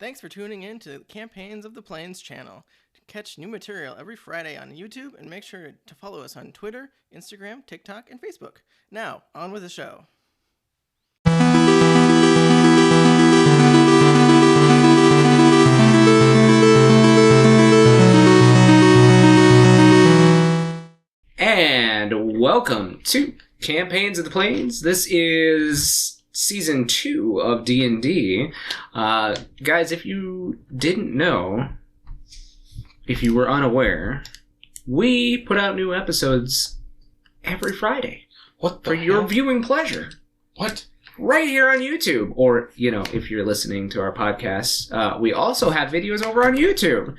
Thanks for tuning in to the Campaigns of the Plains channel. Catch new material every Friday on YouTube and make sure to follow us on Twitter, Instagram, TikTok, and Facebook. Now, on with the show. And welcome to Campaigns of the Plains. This is Season 2 of D&D. Guys, if you didn't know, if you were unaware, we put out new episodes every Friday. What the For your hell? viewing pleasure. What? Right here on YouTube. Or, you know, if you're listening to our podcast, we also have videos over on YouTube.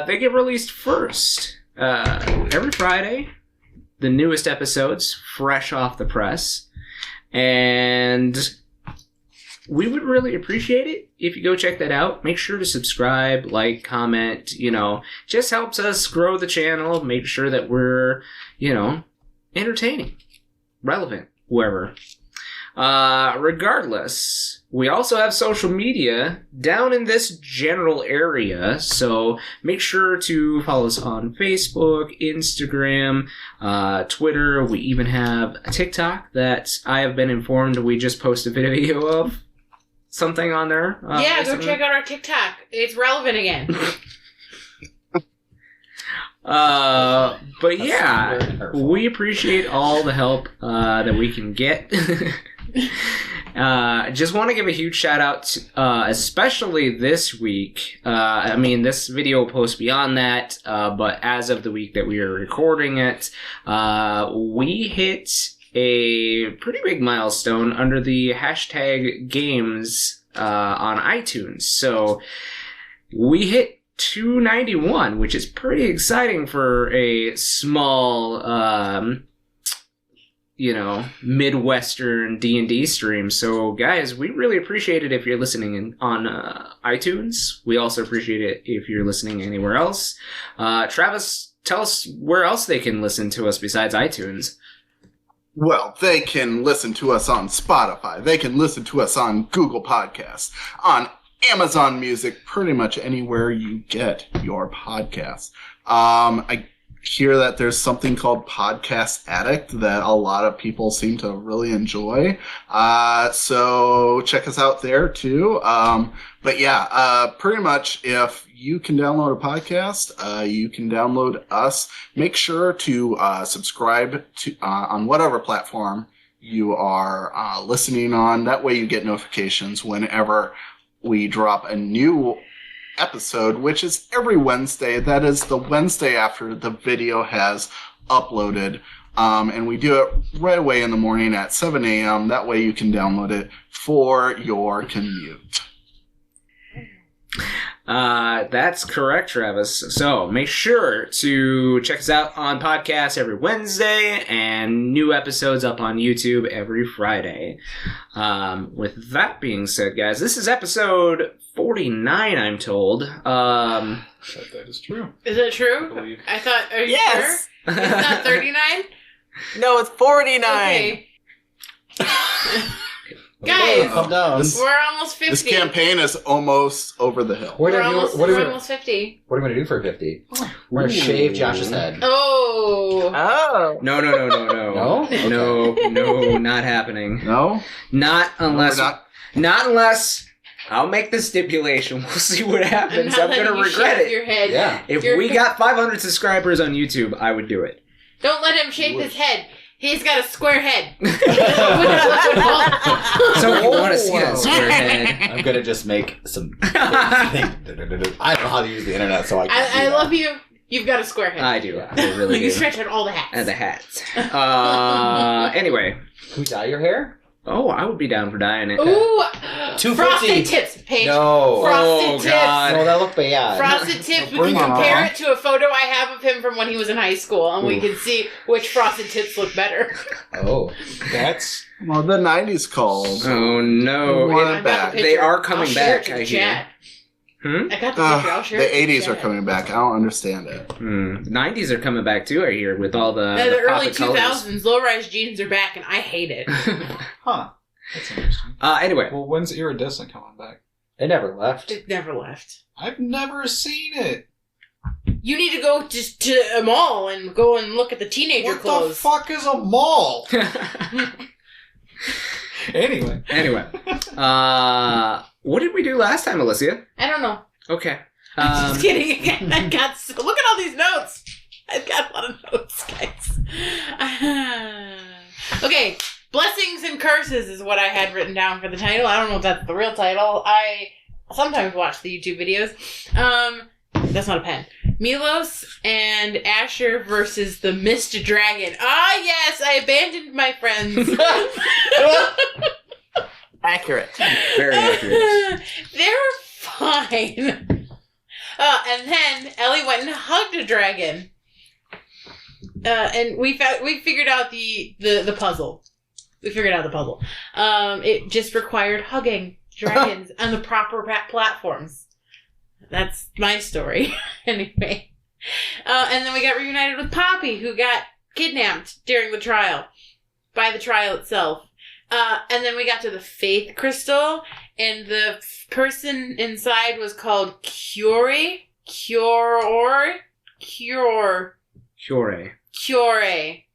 They get released first. Every Friday, the newest episodes, fresh off the press. And we would really appreciate it if you go check that out. Make sure to subscribe, like, comment, just helps us grow the channel, make sure that we're, entertaining, relevant, whoever. Regardless, we also have social media down in this general area, so make sure to follow us on Facebook, Instagram, Twitter. We even have a TikTok that I have been informed we just posted a video of. Something on there. Yeah, go check out our TikTok. It's relevant again. But yeah, we appreciate all the help that we can get. Just want to give a huge shout out to, especially this week. This video will post beyond that, but as of the week that we are recording it, we hit a pretty big milestone under the hashtag games on iTunes. So we hit 291, which is pretty exciting for a small, Midwestern D&D stream. So, guys, we really appreciate it if you're listening on iTunes. We also appreciate it if you're listening anywhere else. Travis, tell us where else they can listen to us besides iTunes. Well, they can listen to us on Spotify. They can listen to us on Google Podcasts, on Amazon Music, pretty much anywhere you get your podcasts. I hear that there's something called Podcast Addict that a lot of people seem to really enjoy. So check us out there too. Pretty much if you can download a podcast, you can download us. Make sure to subscribe to on whatever platform you are listening on. That way you get notifications whenever we drop a new episode, which is every Wednesday. That is the Wednesday after the video has uploaded. And we do it right away in the morning at 7 a.m. That way you can download it for your commute. That's correct, Travis. So make sure to check us out on podcasts every Wednesday and new episodes up on YouTube every Friday. With that being said, guys, this is episode 49, I'm told. That is true. Is it true? I thought, are you Yes! sure? It's not 39? No, it's 49! Okay. Guys, Calm down. we're almost 50. This campaign is almost over the hill. We're almost 50. What are we going to do for 50? We're going to shave Josh's head. Oh. Oh! No. No? Okay. No, not happening. No? Not unless... No, we're not. Not unless... I'll make the stipulation. We'll see what happens. I'm going to regret it. Your head. Yeah. If we got 500 subscribers on YouTube, I would do it. Don't let him shape his head. He's got a square head. So if you want to see that square head... I'm going to just make some... I don't know how to use the internet, so I can't I love you. You've got a square head. I do. Yeah. I really You do. stretch out all the hats. And the hats. Anyway. Can we dye your hair? Oh, I would be down for dyeing it. Ooh. 250. Frosted tips, Paige. No. Frosted tips. God. No, that looked bad. Frosted tips. We Bring can on. compare it to a photo I have of him from when he was in high school, and we can see which frosted tips look better. Oh, that's... Well, the 90s calls. Oh, no. Want I it got back. the They picture. are coming I'll share it back, to the I hear. chat. Hmm? I got the picture. I'll share The it to 80s are chat. coming back. I don't understand it. 90s are coming back, too, I hear, with all the The early poppy colors. 2000s, low-rise jeans are back, and I hate it. Huh. That's interesting. Anyway. Well, when's Iridescent coming back? It never left. It never left. I've never seen it. You need to go to a mall and go and look at the teenager What clothes. the fuck is a mall? Anyway. What did we do last time, Alysia? I don't know. Okay. I'm just kidding again. Look at all these notes. I've got a lot of notes, guys. Okay. Blessings and curses is what I had written down for the title. I don't know if that's the real title. I sometimes watch the YouTube videos. That's not a pen. Milos and Asher versus the Mist Dragon. Ah, yes, I abandoned my friends. Accurate. Very accurate. They were fine. And then Ellie went and hugged a dragon. And we figured out the puzzle. We figured out the puzzle. It just required hugging dragons on the proper platforms. That's my story. Anyway. And then we got reunited with Poppy, who got kidnapped during the trial. By the trial itself. And then we got to the Faith Crystal, and the person inside was called Cure.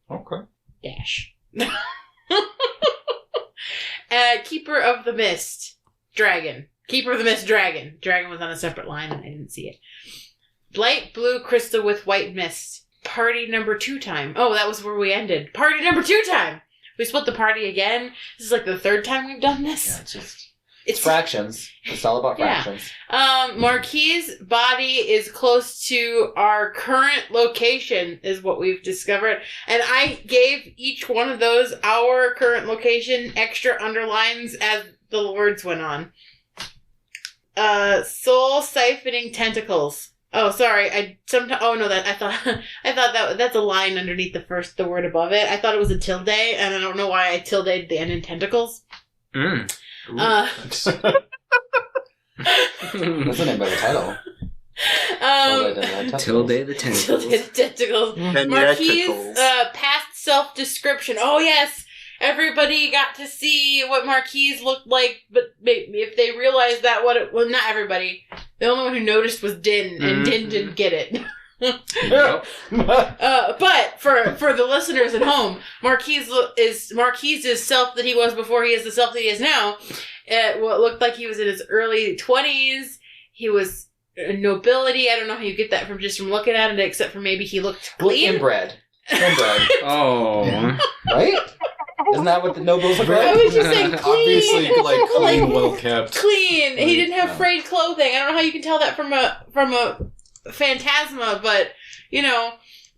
Okay. Dash. Keeper of the Mist. Dragon. Keeper of the Mist Dragon. Dragon was on a separate line and I didn't see it. Light blue crystal with white mist. Party number 2 time. Oh, that was where we ended. Party number 2 time! We split the party again. This is like the 3rd time we've done this. Yeah, it's fractions. It's all about fractions. Marquies' body is close to our current location, is what we've discovered. And I gave each one of those, our current location, extra underlines as the words went on. Soul siphoning tentacles. Oh, sorry. I thought that's a line underneath the word above it. I thought it was a tilde, and I don't know why I tilded the end in tentacles. That's the name of the title. Tilde the tentacles. Tilde the tentacles. Marquies' past self-description. Oh, yes. Everybody got to see what Marquies looked like, but if they realized that well, not everybody. The only one who noticed was Din, and Din didn't get it. But for the listeners at home, Marquies is self that he was before he is the self that he is now. It looked like he was in his early 20s. He was nobility. I don't know how you get that from looking at it, except for maybe he looked clean. Inbred. Oh. Right? Isn't that what the nobles look like? I was just saying clean. Obviously, like clean, well kept. Clean. He didn't have frayed clothing. I don't know how you can tell that from a phantasma, but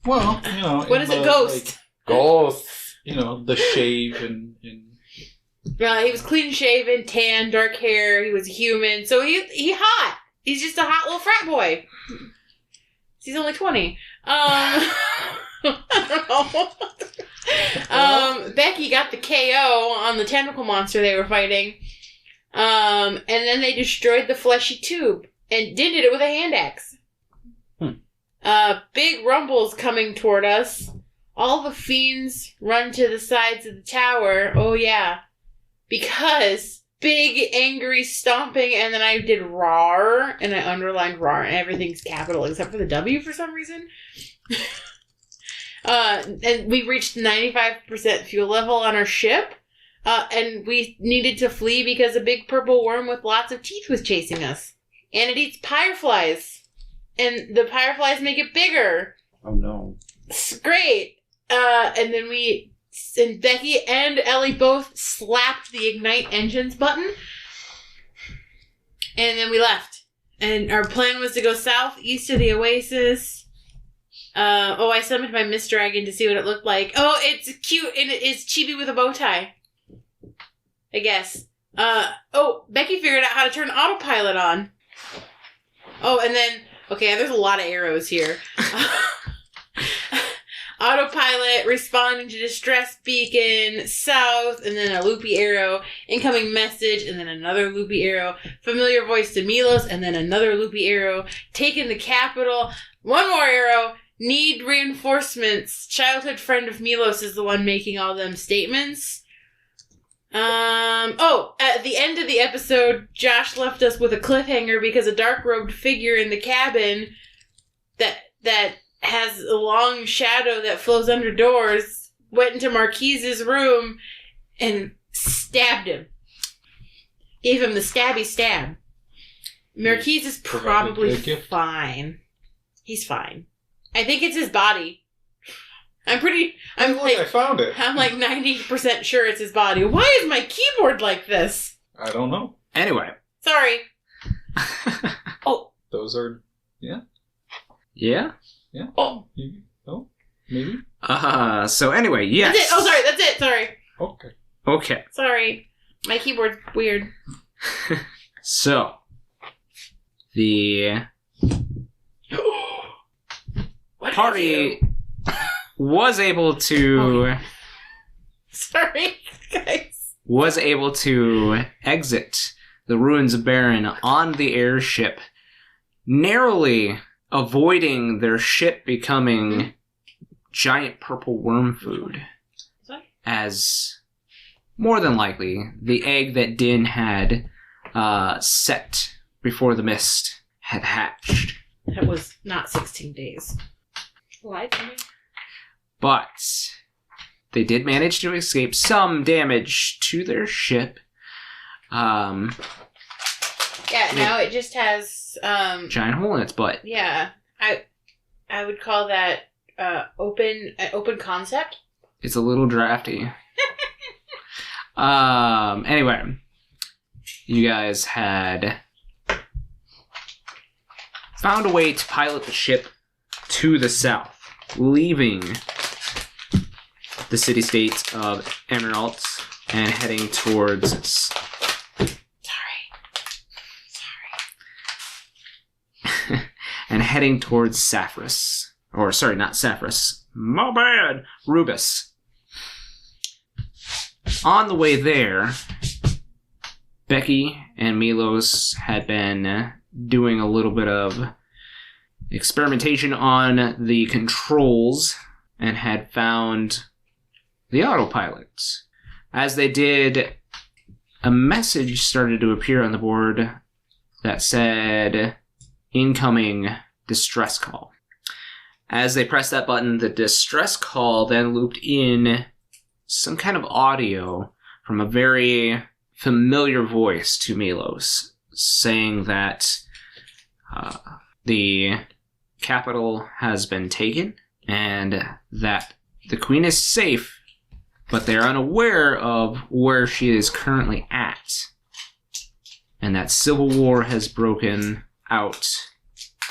Well, what is it? Ghost. Like, ghosts. The shave and He was clean shaven, tan, dark hair. He was a human, so he hot. He's just a hot little frat boy. He's only 20. I don't know. Becky got the KO on the tentacle monster they were fighting. And then they destroyed the fleshy tube. And did it with a hand axe. Big rumbles coming toward us. All the fiends run to the sides of the tower. Oh, yeah. Because big, angry stomping, and then I did RAR, and I underlined RAR, and everything's capital except for the W for some reason. And we reached 95% fuel level on our ship, and we needed to flee because a big purple worm with lots of teeth was chasing us. And it eats pyreflies, and the pyreflies make it bigger. Oh, no. It's great. And then and Becky and Ellie both slapped the ignite engines button. And then we left. And our plan was to go southeast of the oasis. I summoned my Mist Dragon to see what it looked like. Oh, it's cute, and it's chibi with a bow tie. I guess. Becky figured out how to turn autopilot on. Oh, and then, there's a lot of arrows here. Autopilot, responding to distress beacon, south, and then a loopy arrow, incoming message, and then another loopy arrow, familiar voice to Milos, and then another loopy arrow, taking the capital, one more arrow, need reinforcements, childhood friend of Milos is the one making all them statements. At the end of the episode, Josh left us with a cliffhanger because a dark-robed figure in the cabin that has a long shadow that flows under doors went into Marquies' room and stabbed him. Gave him the stabby stab. Marquies is probably fine. He's fine. I think it's his body. I found it. I'm like 90% sure it's his body. Why is my keyboard like this? I don't know. Anyway. Sorry. Oh. Those are... Yeah? Yeah? Yeah. Oh. Maybe? So anyway, yes. That's it. Oh, sorry. That's it. Sorry. Okay. Sorry. My keyboard's weird. So, the party was able to... Sorry, guys. Was able to exit the ruins of Baron on the airship, narrowly avoiding their ship becoming giant purple worm food. Sorry? As more than likely, the egg that Din had set before the mist had hatched. That was not 16 days. Lied to me. But they did manage to escape some damage to their ship. Yeah, now it just has giant hole in its butt. Yeah, I would call that open concept. It's a little drafty. Anyway, you guys had found a way to pilot the ship to the south, leaving the city-state of Emerald and heading towards... and heading towards Saphras. Or, sorry, not Saphras. My bad! Rubus. On the way there, Becky and Milos had been doing a little bit of experimentation on the controls and had found the autopilot. As they did, a message started to appear on the board that said, incoming distress call. As they pressed that button, the distress call then looped in some kind of audio from a very familiar voice to Milos, saying that the capital has been taken and that the queen is safe, but they're unaware of where she is currently at, and that civil war has broken out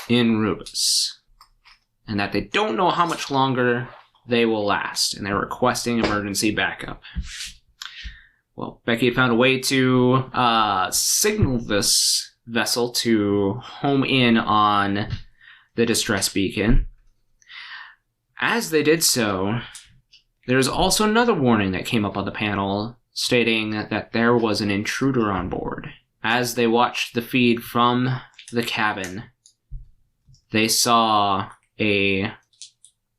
in Rubus, and that they don't know how much longer they will last, and they're requesting emergency backup. Well, Becky had found a way to signal this vessel to home in on the distress beacon. As they did so, there's also another warning that came up on the panel stating that there was an intruder on board. As they watched the feed from the cabin, they saw a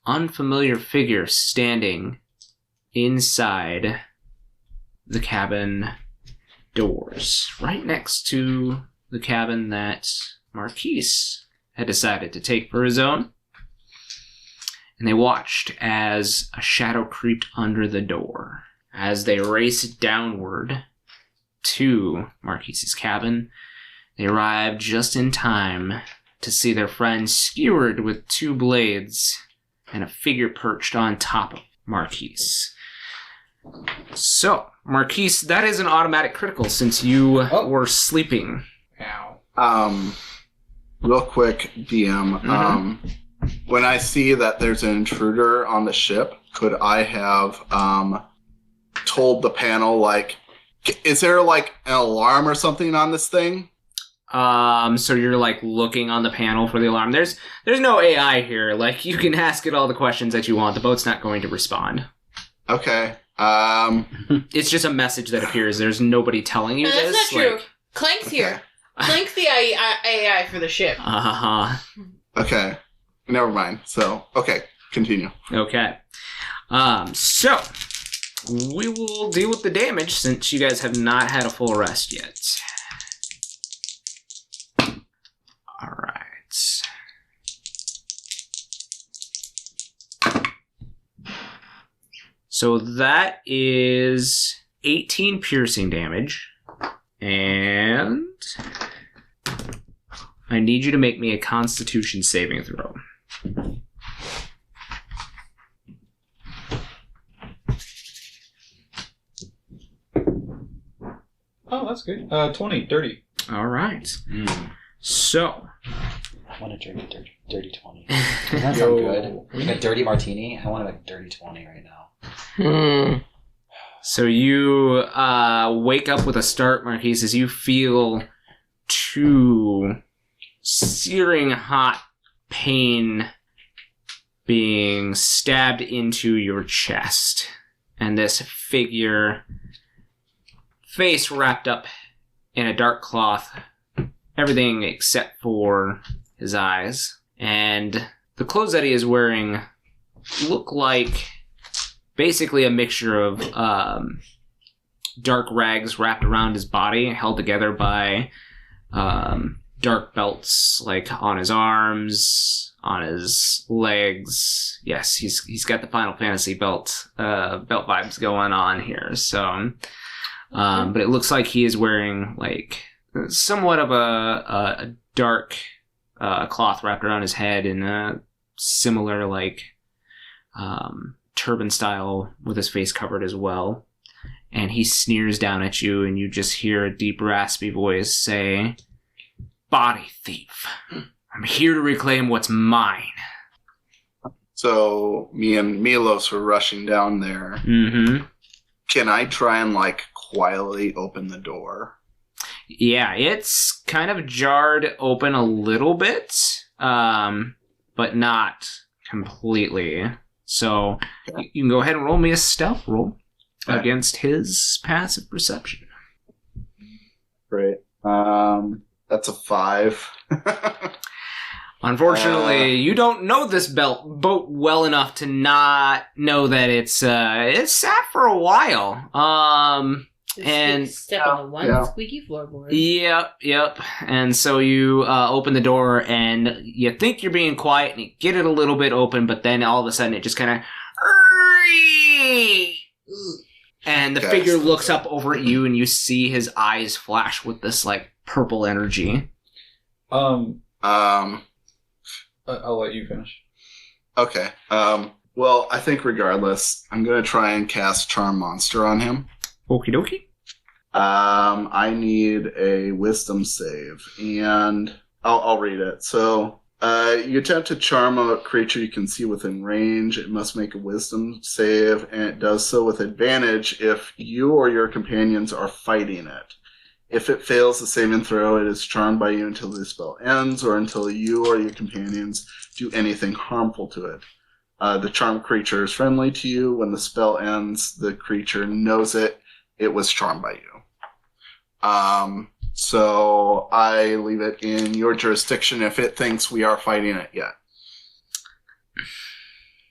unfamiliar figure standing inside the cabin doors, right next to the cabin that Marquies had decided to take for his own. And they watched as a shadow creeped under the door. As they raced downward to Marquies' cabin, they arrived just in time to see their friend skewered with two blades and a figure perched on top of Marquies. So, Marquies, that is an automatic critical since you were sleeping. Ow. Real quick, DM. When I see that there's an intruder on the ship, could I have told the panel, like, is there like an alarm or something on this thing? So you're like looking on the panel for the alarm. There's no AI here. Like, you can ask it all the questions that you want. The boat's not going to respond. Okay. It's just a message that appears. There's nobody telling you this. That's not true. Clank's here. Clank's the AI for the ship. Okay. Never mind. So, okay. Continue. Okay. So, we will deal with the damage since you guys have not had a full rest yet. Alright. So that is 18 piercing damage. And I need you to make me a Constitution saving throw. Oh, that's good. 20, dirty. All right. So. I want a dirty 20. Doesn't that sound good? Like a dirty martini? I want a dirty 20 right now. So you wake up with a start, Marquies, as you feel two searing hot pain being stabbed into your chest. And this figure, face wrapped up in a dark cloth, everything except for his eyes. And the clothes that he is wearing look like basically a mixture of dark rags wrapped around his body, held together by dark belts, like on his arms, on his legs. Yes, he's got the Final Fantasy belt vibes going on here. So, but it looks like he is wearing like somewhat of a dark cloth wrapped around his head in a similar like turban style with his face covered as well. And he sneers down at you, and you just hear a deep raspy voice say, "Body thief, I'm here to reclaim what's mine." So me and Milos were rushing down there. Mm-hmm. Can I try and like quietly open the door? Yeah, it's kind of jarred open a little bit, but not completely. So you can go ahead and roll me a stealth roll against his passive perception. Great. That's a 5. Unfortunately, you don't know this boat well enough to not know that it's sat for a while. And step on the one squeaky floorboard. Yep. And so you open the door, and you think you're being quiet, and you get it a little bit open, but then all of a sudden it just kind of... And the figure looks up over at you, and you see his eyes flash with this, like, purple energy. I'll let you finish. Okay. Well, I think regardless, I'm going to try and cast Charm Monster on him. Okie dokie. I need a Wisdom save, and I'll read it. So, you attempt to charm a creature you can see within range. It must make a Wisdom save, and it does so with advantage if you or your companions are fighting it. If it fails the saving throw, it is charmed by you until the spell ends, or until you or your companions do anything harmful to it. The charmed creature is friendly to you. When the spell ends, the creature knows it was charmed by you. So I leave it in your jurisdiction if it thinks we are fighting it yet.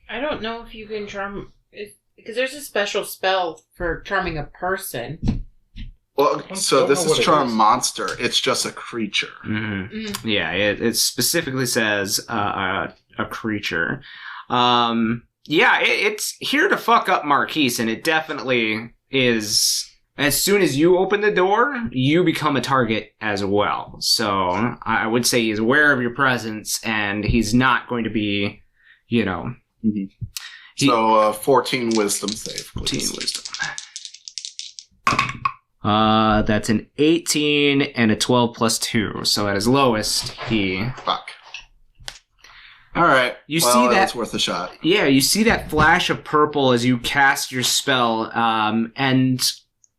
I don't know if you can charm... Because there's a special spell for charming a person. Well, so this is Charm Monster. It's just a creature. Mm-hmm. Mm-hmm. Yeah, it specifically says a creature. It's here to fuck up Marquies, and it definitely is. As soon as you open the door, you become a target as well. So I would say he's aware of your presence, and he's not going to be, Mm-hmm. So 14 Wisdom save, please. 14 Wisdom. That's an 18 and a 12 plus 2. So at his lowest, he... Fuck. Alright. See that? That's worth a shot. Yeah, you see that flash of purple as you cast your spell, and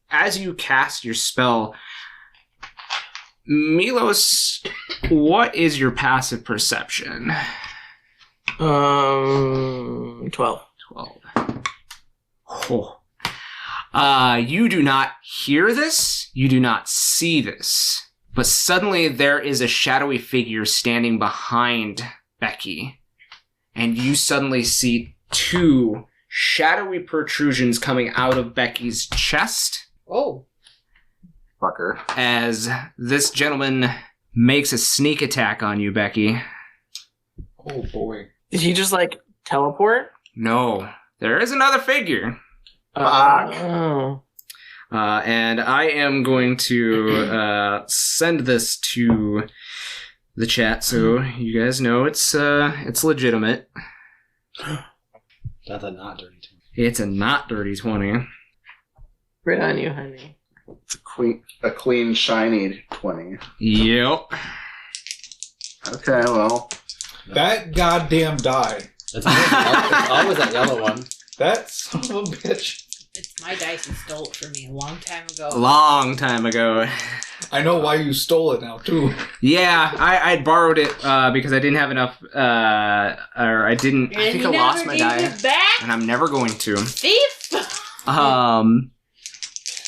as you cast your spell, Milos, what is your passive perception? 12. 12. Oh. You do not hear this, you do not see this, but suddenly there is a shadowy figure standing behind Becky, and you suddenly see two shadowy protrusions coming out of Becky's chest Oh. Fucker. as this gentleman makes a sneak attack on you, Becky. Oh boy. Did he just like teleport? No, there is another figure. Oh. And I am going to send this to the chat so you guys know it's legitimate. That's a not dirty too. It's a not dirty 20. Right on you, honey. It's a clean, shiny 20. Yep. Okay, well. That goddamn die. It's always that yellow one. That son of a bitch. It's my dice and stole it from me a long time ago. A long time ago. I know why you stole it now, too. Yeah, I borrowed it because I didn't have enough, or I didn't, I think I lost my die. It back? And I'm never going to. Thief!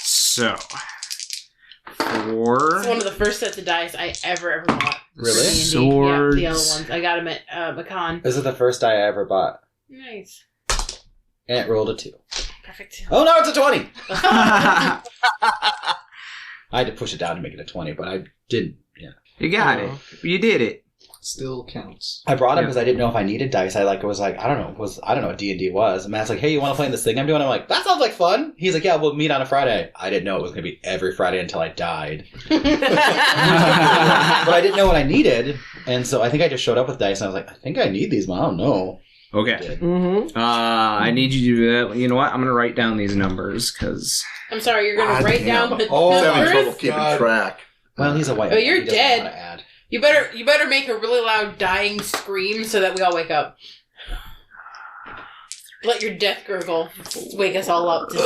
So, for... It's one of the first sets of dice I ever bought. Really? D&D. Swords. Yeah, the yellow ones. I got them at Macon. This is the first die I ever bought. Nice. And it rolled a 2. Perfect. Oh no, it's a 20! I had to push it down to make it a 20, but I didn't. Yeah. You got it. You did it. Still counts. I brought it because I didn't know if I needed dice. I was like, I don't know what D&D was. And Matt's like, hey, you want to play in this thing I'm doing? I'm like, that sounds like fun. He's like, yeah, we'll meet on a Friday. I didn't know it was going to be every Friday until I died. But I didn't know what I needed. And so I think I just showed up with dice and I was like, I think I need these, but I don't know. Okay. Mm-hmm. I need you to do that. You know what? I'm going to write down these numbers because... I'm sorry, you're going to write down the Oh, I'm having trouble numbers? keeping track. Well, he's a white Oh, man. you're He doesn't know dead. how to add. You better make a really loud dying scream so that we all wake up. Let your death gurgle wake us all up to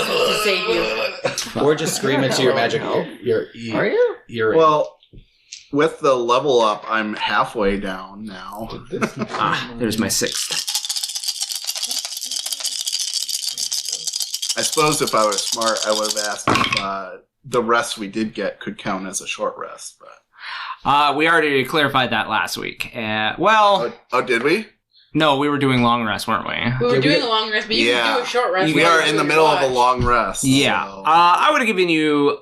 save you. Or just scream into your magic. Are you? Your Well, with the level up, I'm halfway down now. there's my 6th. I suppose if I was smart, I would have asked if the rest we did get could count as a short rest. But We already clarified that last week. Well, did we? no, we were doing long rest, weren't we? We were Did doing we- a long rest, but you Yeah. can do a short rest. We while are you in the do middle your of a watch. long rest. Yeah. so- I would have given you,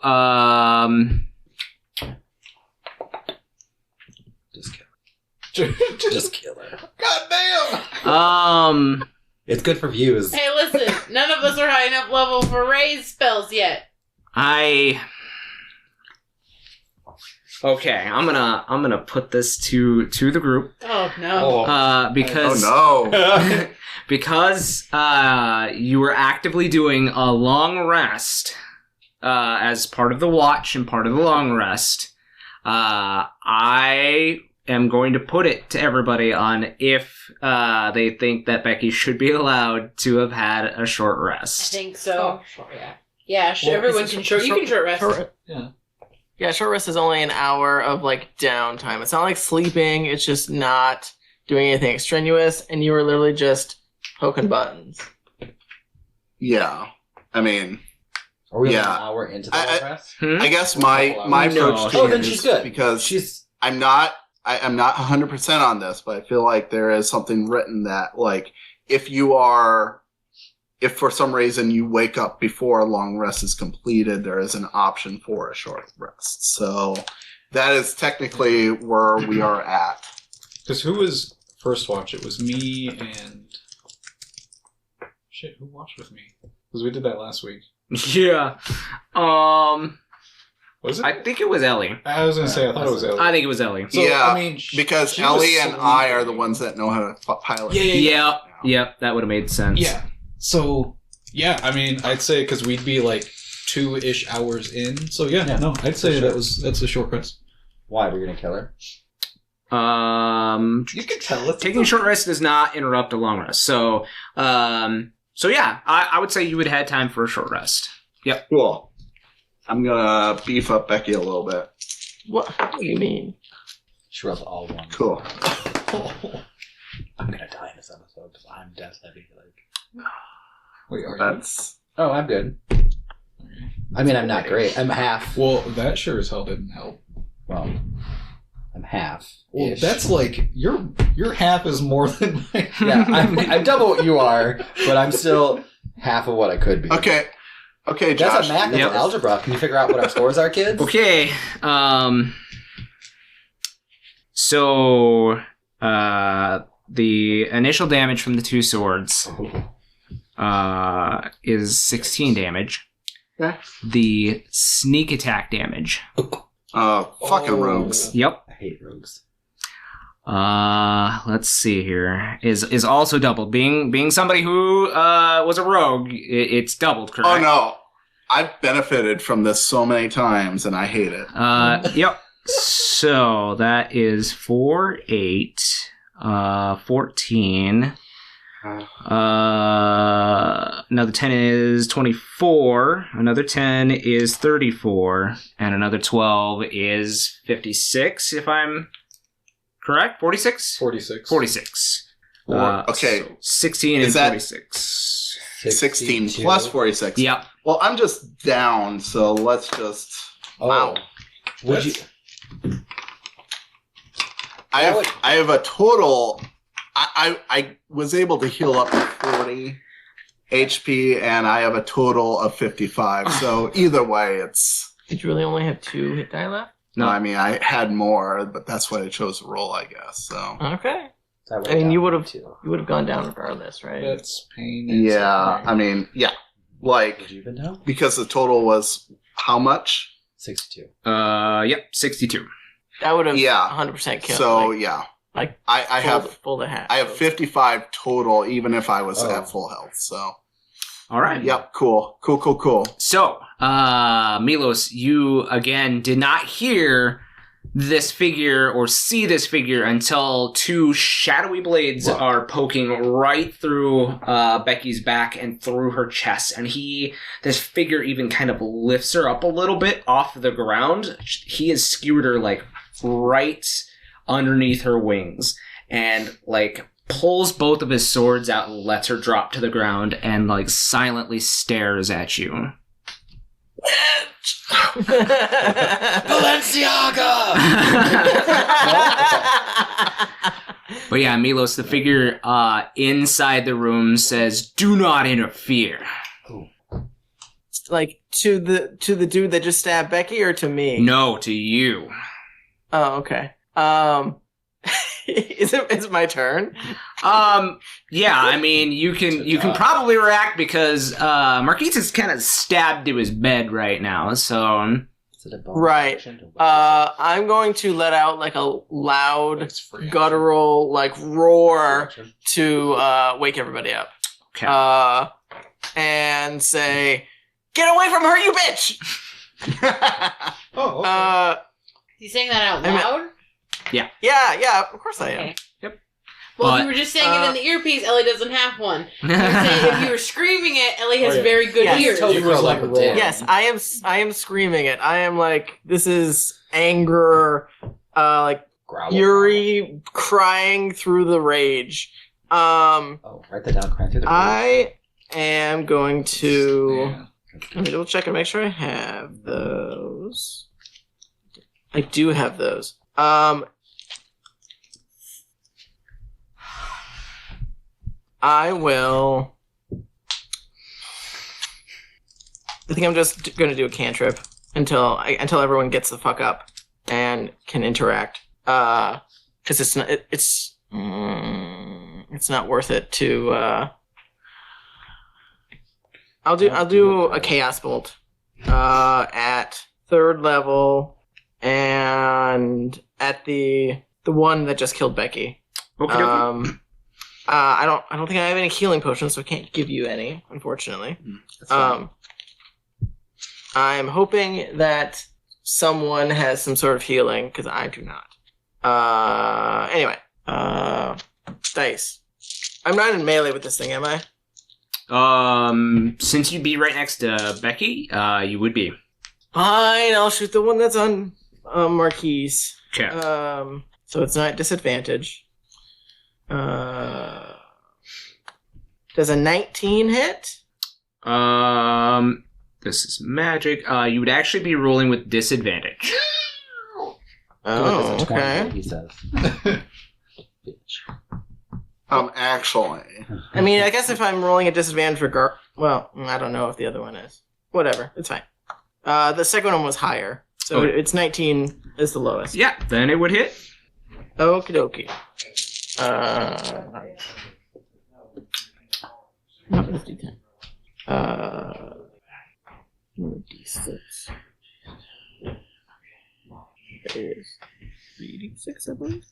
Just kill her. Just kill her. Goddamn! It's good for views. Hey, listen, none of us are high enough level for raise spells yet. Okay, I'm gonna put this to the group, Oh, no. because Oh no! because you were actively doing a long rest as part of the watch and part of the long rest. I am going to put it to everybody on if they think that Becky should be allowed to have had a short I rest. think so. Oh, sure, yeah. Yeah, Well, everyone It's a can short. You can short rest. Yeah. Yeah, short rest is only an hour of like downtime. It's not like sleeping. It's just not doing anything extraneous, and you were literally just poking buttons. Yeah, I mean, Are we Yeah. an hour into the I- rest? I guess my No. approach to Oh, it then is she's good. because She's I'm not 100% on this, but I feel like there is something written that like if for some reason you wake up before a long rest is completed, there is an option for a short rest. So that is technically where we are at. Because who was first watch? It was me and... Shit, who watched with me? Because we did that last week. Yeah. Was it? I think it was Ellie. I was going to say, I thought it was Ellie. I think it was Ellie. So, Yeah, I mean, Because she was Ellie and I are the sleeping. ones that know how to pilot. Yeah. Yep, that would have made sense. Yeah. So, yeah, I mean, I'd say because we'd be like 2-ish hours in. So, yeah, Yeah, no, I'd say sure. that's a short rest. why we're gonna kill her. You can tell us. Taking a short rest does not interrupt a long rest. So yeah, I would say you would have had time for a short rest. Yep. Cool. I'm gonna beef up Becky a little bit. What do you mean? She rolls all one. Cool. I'm gonna die in this episode because I'm death heavy. Like, Wait, are you? That's oh, I'm good. I mean, I'm not great. I'm half. Well, that sure as hell didn't help. Well, I'm half. Well, that's like your half is more than mine. Yeah, I'm double what you are, but I'm still half of what I could be. Okay, Josh. That's a math. That's an algebra. Can you figure out what our scores are, kids? Okay. So the initial damage from the two swords is 16 damage. Okay. The sneak attack damage. Fucking rogues. Yep. I hate rogues. Let's see here. Is also doubled. Being somebody who was a rogue, it's doubled, correct? Oh no, I've benefited from this so many times, and I hate it. Yep. So that is 4, 8, 14. Another 10 is 24. Another 10 is 34, and another 12 is 56. If I'm correct, 46. 46. Okay. So 16 Is and that- 46. 16 plus 46. Yep. Well, I'm just down, so let's just. Oh. Would you? I have a total. I was able to heal up to 40 HP, and I have a total of 55. So either way, it's. Did you really only have 2 hit die left? No. I mean, I had more, but that's what I chose to roll, I guess. So. Okay. That I mean, you would have too. gone down regardless, right? That's pain. Yeah, I mean, yeah, like Would you have been down? because the total was how much? 62. Yep, 62. That would have Yeah. 100% killed. So like, yeah, like I have full to half. I have 55 total, even if I was Oh. at full health. So All right. yep, cool. So, Milos, you again did not hear this figure or see this figure until 2 shadowy blades are poking right through Becky's back and through her chest, and this figure even kind of lifts her up a little bit off the ground. He has skewered her like right underneath her wings, and like pulls both of his swords out and lets her drop to the ground and like silently stares at you. But yeah, Milos, the figure inside the room says, "Do not interfere." Like to the dude that just stabbed Becky, or to me? No, to you. Oh, okay. Is it my turn? Yeah, I mean, you can probably react because Marquies is kind of stabbed to his bed right now, so... Is it a bonus Right. action to what I'm going to let out like a loud, It's free. guttural like is roar it? to wake everybody up. Okay. And say, "Get away from her, you bitch!" Oh, Is he saying that out I mean- loud? Yeah, of course I am. Okay. Well, if But- you were just saying it in the earpiece, Ellie doesn't have one. You were saying if you were screaming it, Ellie has very good Yes. ears. Totally He was like roll. roaring. Yes, I am screaming it. I am like, this is anger, like Growl. fury crying through the rage. Oh, write that down. Crying through the I am going to Yeah. let me double check and make sure I have those. I do have those. I will. I think I'm just going to do a cantrip until everyone gets the fuck up and can interact. Because it's not worth it to. I'll do a chaos bolt at 3rd level and at the one that just killed Becky. Okay. I don't think I have any healing potions, so I can't give you any, unfortunately. That's fine. I'm hoping that someone has some sort of healing, because I do not. Anyway, dice. I'm not in melee with this thing, am I? Since you'd be right next to Becky, you would be. Fine, I'll shoot the one that's on Marquies. Okay. So it's not disadvantage. Does a 19 hit? This is magic. You would actually be rolling with disadvantage. Oh, It's a 20, okay. he says. Actually, I mean, I guess if I'm rolling a disadvantage Well, I don't know if the other one is. Whatever, it's fine. The second one was higher, so Okay. it's 19 is the lowest. Yeah, then it would hit. Okie dokie. Not this D10. D6. It is 3D6, I believe.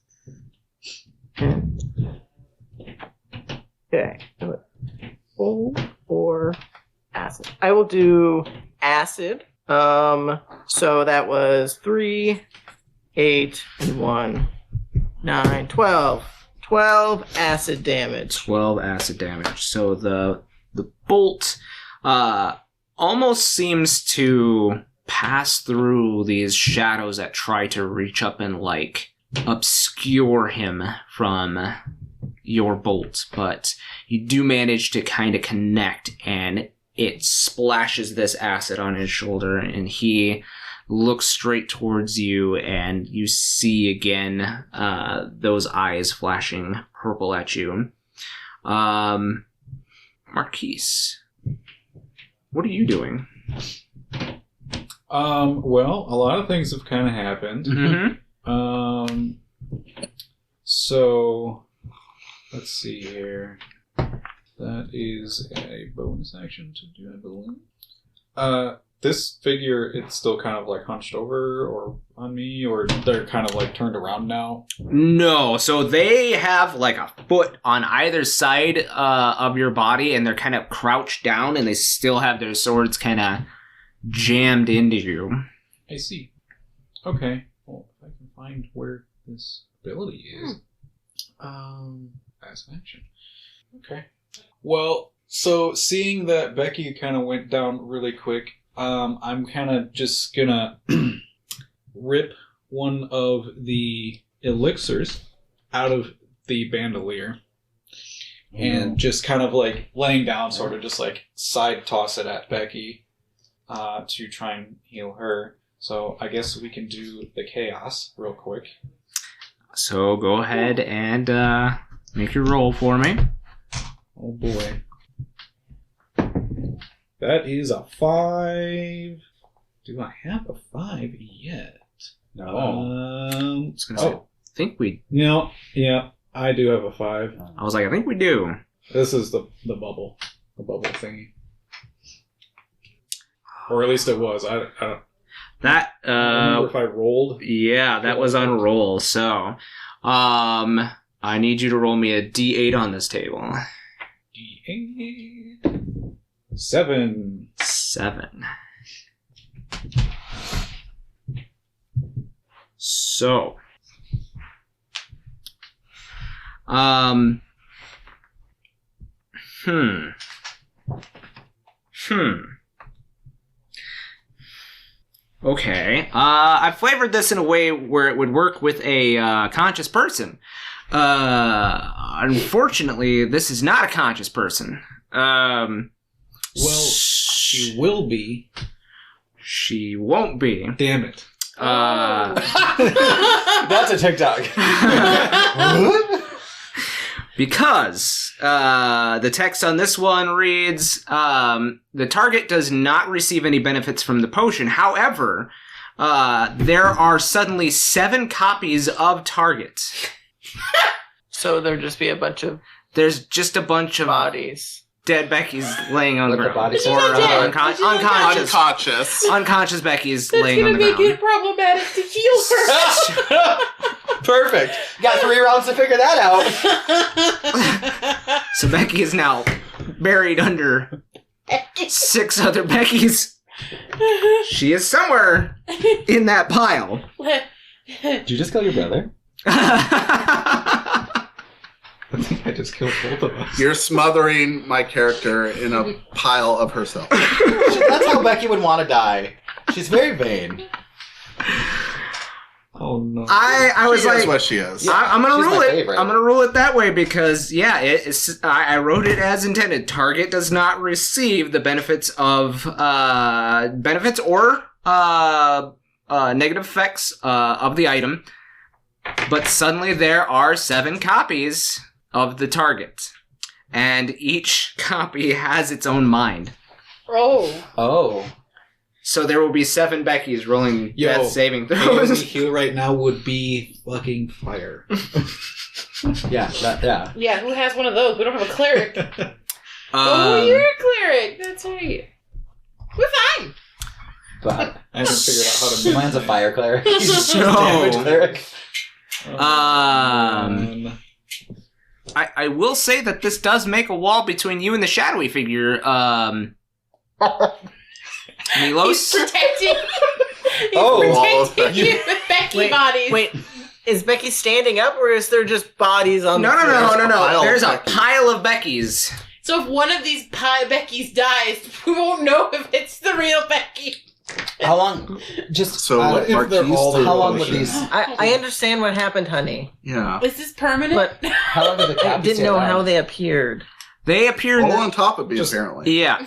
Okay. Full or acid? I will do acid. So that was 3, 8, and 1, 9, 12. 12 acid damage. 12 acid damage. So the bolt almost seems to pass through these shadows that try to reach up and like obscure him from your bolt, but you do manage to kind of connect, and it splashes this acid on his shoulder, and he looks straight towards you, and you see again those eyes flashing purple at you. Marquies, what are you doing? Well, a lot of things have kind of happened. Mm-hmm. So let's see here. That is a bonus action to do, I believe. This figure, it's still kind of like hunched over or on me, or they're kind of like turned around now? No, so they have like a foot on either side of your body, and they're kind of crouched down, and they still have their swords kind of jammed into you. I see. Okay. Well, if I can find where this ability is. Fast action. Okay. Well, so seeing that Becky kind of went down really quick, I'm kind of just gonna rip one of the elixirs out of the bandolier and just kind of like laying down, sort of just like side toss it at Becky to try and heal her. So I guess we can do the chaos real quick. So go ahead and make your roll for me. Oh boy. That is a 5. Do I have a 5 yet? No. I was gonna say, I think we. No. Yeah, I do have a 5. I was like, I think we do. This is the bubble. The bubble thingy. Or at least it was. I don't That remember if I rolled. yeah, that was on roll. So, I need you to roll me a D8 on this table. D8. 7. 7. So, Okay. I flavored this in a way where it would work with a conscious person. Unfortunately, this is not a conscious person. Well, she will be. She won't be. Damn it. That's a TikTok. Because the text on this one reads, the target does not receive any benefits from the potion. However, there are suddenly 7 copies of target. So there'd just be a bunch of There's just a bunch of bodies. dead Becky's laying on the Like the ground. bodies Or are dead. unconscious. Unconscious. Unconscious Becky's That's laying on gonna the make ground. it problematic to heal her. Perfect. Got 3 rounds to figure that out. So Becky is now buried under 6 other Beckys. She is somewhere in that pile. Did you just kill your brother? I think I just killed both of us. You're smothering my character in a pile of herself. That's how Becky would want to die. She's very vain. Oh no. I was She is like, what she is. I'm gonna She's rule my it. favorite. I'm gonna rule it that way because I wrote it as intended. Target does not receive the benefits of benefits or negative effects of the item, but suddenly there are 7 copies of the target. and each copy has its own mind. Oh. So there will be 7 Beckys rolling death saving throws. AoE heal right now would be fucking fire. Yeah, yeah. Yeah, who has one of those? We don't have a cleric. Um, You're a cleric. That's right. We're fine. But I haven't figured out how to make mine's a fire cleric. So- Damage cleric. Man. I will say that this does make a wall between you and the shadowy figure. Milos? He's protecting. Oh, protecting you with Becky bodies. Wait, is Becky standing up or is there just bodies on No. the floor? pile There's of a pile of Beckys. So if one of these Beckys dies, we won't know if it's the real Becky. how long? Just So what if they're all Marquies how long would did- these? I understand what happened, honey, Yeah. Is this permanent? but How long did the I cap didn't know how they appeared. They appear in All the... on top of me, Just- apparently. Yeah,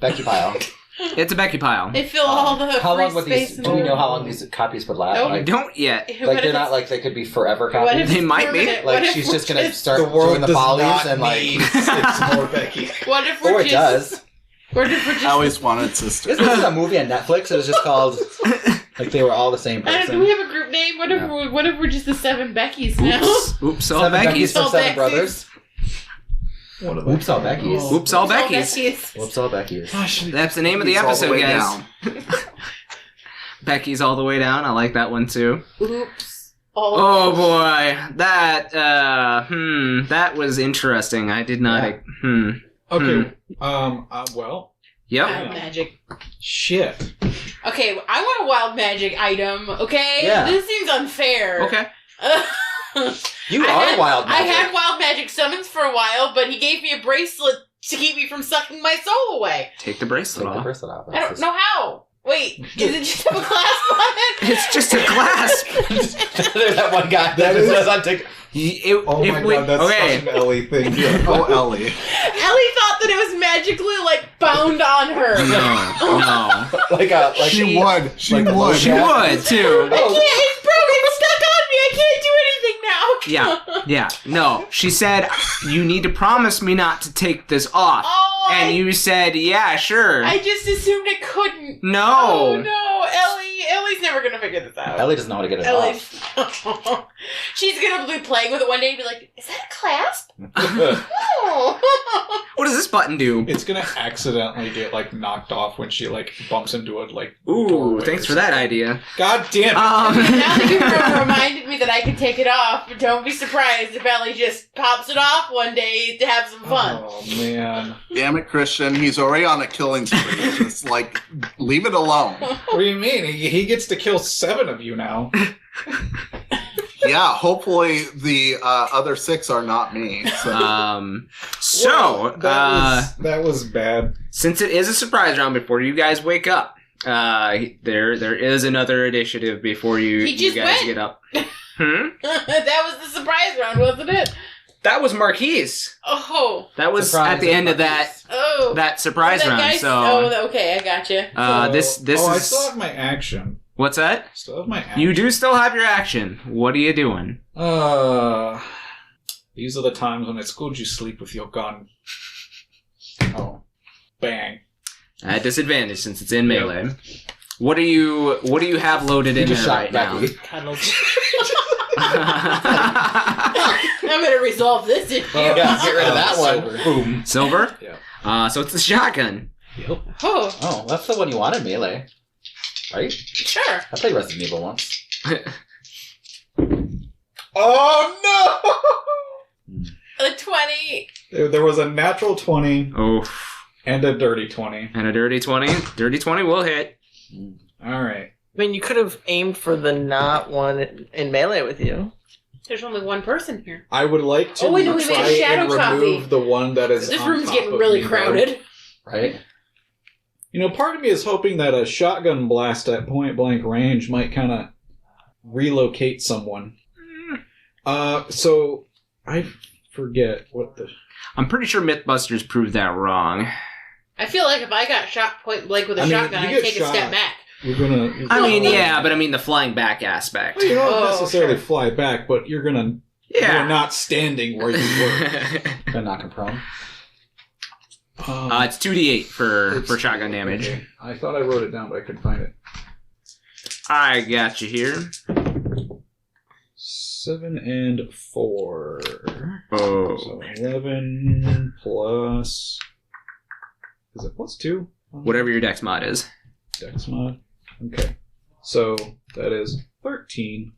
Becky pile. it's a Becky pile. They fill all the How free long would space these? in Do the we know how world. long these copies would last? Nope. I Like, don't yet. What like if they're not it's- like they could be forever What if copies. They it's might be. permanent? Like What if she's we're just gonna start The world doing the does follies not and like. need 6 more Becky. What if we're Or it just? does. What if we're just? I always wanted sisters. Isn't this a movie on Netflix? It was just called like they were all the same I don't, person. do we have a group name? What if No. what if we're just the 7 Beckys now? Oops, all 7 Beckys. Beckys from All 7 Beckys. Brothers. What are Oops, all Beckys. Oh. Oops, all It's all Beckys. Beckys. Whoops, all Beckys. Gosh, That's the name of the It's all episode, way guys. down. Becky's all the way down. I like that one too. Oops. All Oh boy, that was interesting. I did not. Yeah. Okay. Well, Yep. Wild magic. shit. Okay, I want a wild magic item. Okay, Yeah. this seems unfair. Okay. You I are had- wild I magic. had wild magic summons for a while, but he gave me a bracelet to keep me from sucking my soul away. Take the bracelet Take the off. bracelet off. I don't know how. Wait, does it just have a clasp on it? It's just a clasp. There's that one guy That that just is- says on TikTok. Oh my god, that's okay. such an Ellie thing. Oh, Ellie. Ellie thought that it was magically like bound on her. No. Like She would. She like would. She would too. I can't. It's broken. It's stuck on me. I can't do anything now. Yeah. No. She said, "You need to promise me not to take this off." Oh, And you said, "Yeah, sure." I just assumed it couldn't. No. Oh no, Ellie's never gonna figure this out. Ellie doesn't know how to get it Ellie's. off. She's gonna be playing with it one day and be like, "Is that a clasp?" Oh. What does this button do? It's gonna accidentally get like knocked off when she like bumps into a like. Ooh, doorway thanks or for that something. idea. God damn it! Now that you reminded me that I could take it off, but don't be surprised if Ellie just pops it off one day to have some fun. Oh man. Damn it, Christian. He's already on a killing spree. Just like, leave it alone. What do you mean? He gets to kill 7 of you now. Yeah, hopefully the other 6 are not me. So. So, That was bad. since it is a surprise round before you guys wake up, there is another initiative before you, He you just guys went. get up. That was the surprise round, wasn't it? That was Marquies. Oh, That was Surprise at the end of Marquies. that surprise that round. guy- So, okay, I gotcha. this I is still have my action. what's that? Still have my action. You do still have your action. What are you doing? These are the times when it's good you sleep with your gun. Oh, bang! At disadvantage since it's in melee. What do you have loaded You in just there shot right now? Becky. Cuddles. I'm gonna resolve this issue. Yeah, get rid of that one. Silver. Boom. Silver? Yeah. So it's the shotgun. Yep. Oh, Oh, that's the one you wanted, melee. Right? sure. I played Resident Evil once. Oh A 20. no! There was a natural 20 Oh, and a dirty 20. and a dirty 20. Dirty 20 will hit. All right. I mean, you could have aimed for the not one in melee with you. There's only one person here. I would like to Oh, wait, no, we made a try shadow and copy. remove the one that is This on room's top getting of really me, though. crowded. Right? You know, part of me is hoping that a shotgun blast at point blank range might kind of relocate someone. So I forget what the. I'm pretty sure Mythbusters proved that wrong. I feel like if I got shot point blank with a I mean, shotgun, you I'd get take a shot. step back. You're gonna. I mean, yeah, but I mean the flying back aspect. Well, you don't Oh, necessarily sure. fly back, but you're gonna. You're not standing where you were. Gonna knock him prone. It's 2d8 for shotgun damage. Okay. I thought I wrote it down, but I couldn't find it. I got you here. 7 and 4. Oh. So 11 plus. Is it plus 2? Whatever your dex mod is. Dex mod. Okay. So that is 13.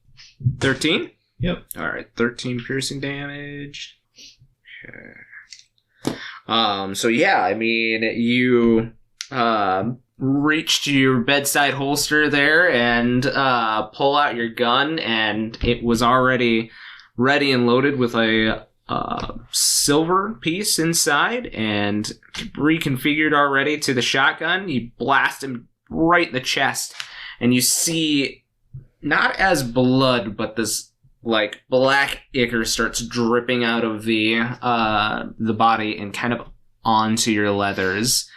13? Yep. Alright, 13 piercing damage. Okay. So yeah, I mean, you reach to your bedside holster there and pull out your gun, and it was already ready and loaded with a silver piece inside and reconfigured already to the shotgun. You blast him right in the chest, and you see not as blood, but this like black ichor starts dripping out of the body and kind of onto your leathers.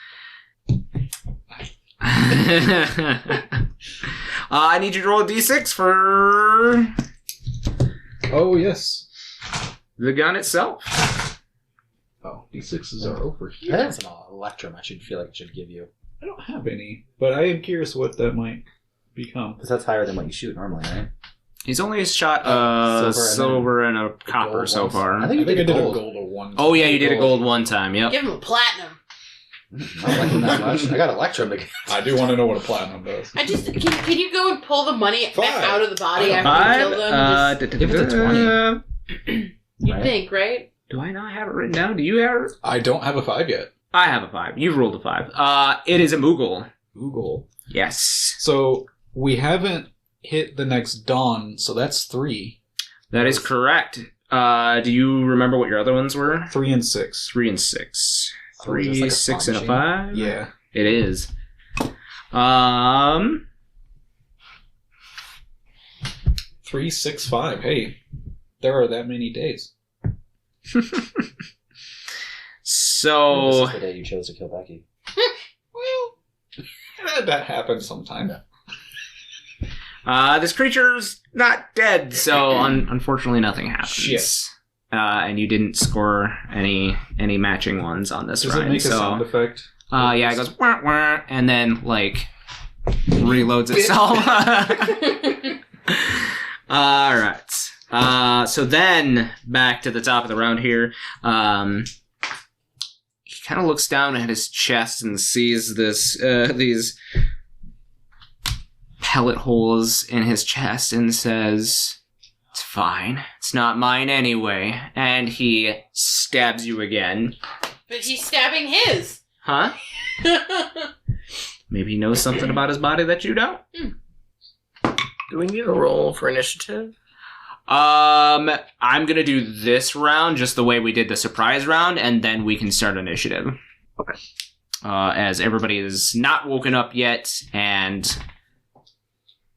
I need you to roll a d6 for Oh, yes. the gun itself. Oh, D6s are over That here. is an electrum. I should feel like it should give you I don't have any, but I am curious what that might become. because that's higher than what you shoot normally, right? He's only shot Silver silver and a copper gold so ones. far. I think I think I did gold. a gold or one. Oh yeah, you did a gold one time. Yep. Give him a platinum. I don't like them that much. I got electrum. I do want to know what a platinum does. I just can you go and pull the money back 5. out of the body after Five. you kill them? Just, If it's a 20. you'd right? think, right? Do I not have it written down? Do you have it? I don't have a 5 yet. I have a 5. You've rolled a 5. It is a Moogle. Google. Yes. So we haven't hit the next dawn, so that's 3. That is correct. Do you remember what your other ones were? 3 and 6. 3 and 6. Oh, is this 3, like a 6, slot and a machine? 5? Yeah. It is. 3, 6, 5. Hey, there are that many days. So This is the day you chose to kill Becky. Well, that happens sometime. this creature's not dead, so unfortunately nothing happens. Shit. And you didn't score any matching ones on this Does run. it make so, a sound effect? yeah, it goes wah, wah, and then like reloads itself. All right. So then back to the top of the round here. He kind of looks down at his chest and sees these pellet holes in his chest and says, "It's fine. It's not mine anyway." And he stabs you again. But he's stabbing his. Huh? Maybe he knows something about his body that you don't. Do we need a roll for initiative? I'm gonna do this round just the way we did the surprise round, and then we can start initiative. Okay. As everybody is not woken up yet, and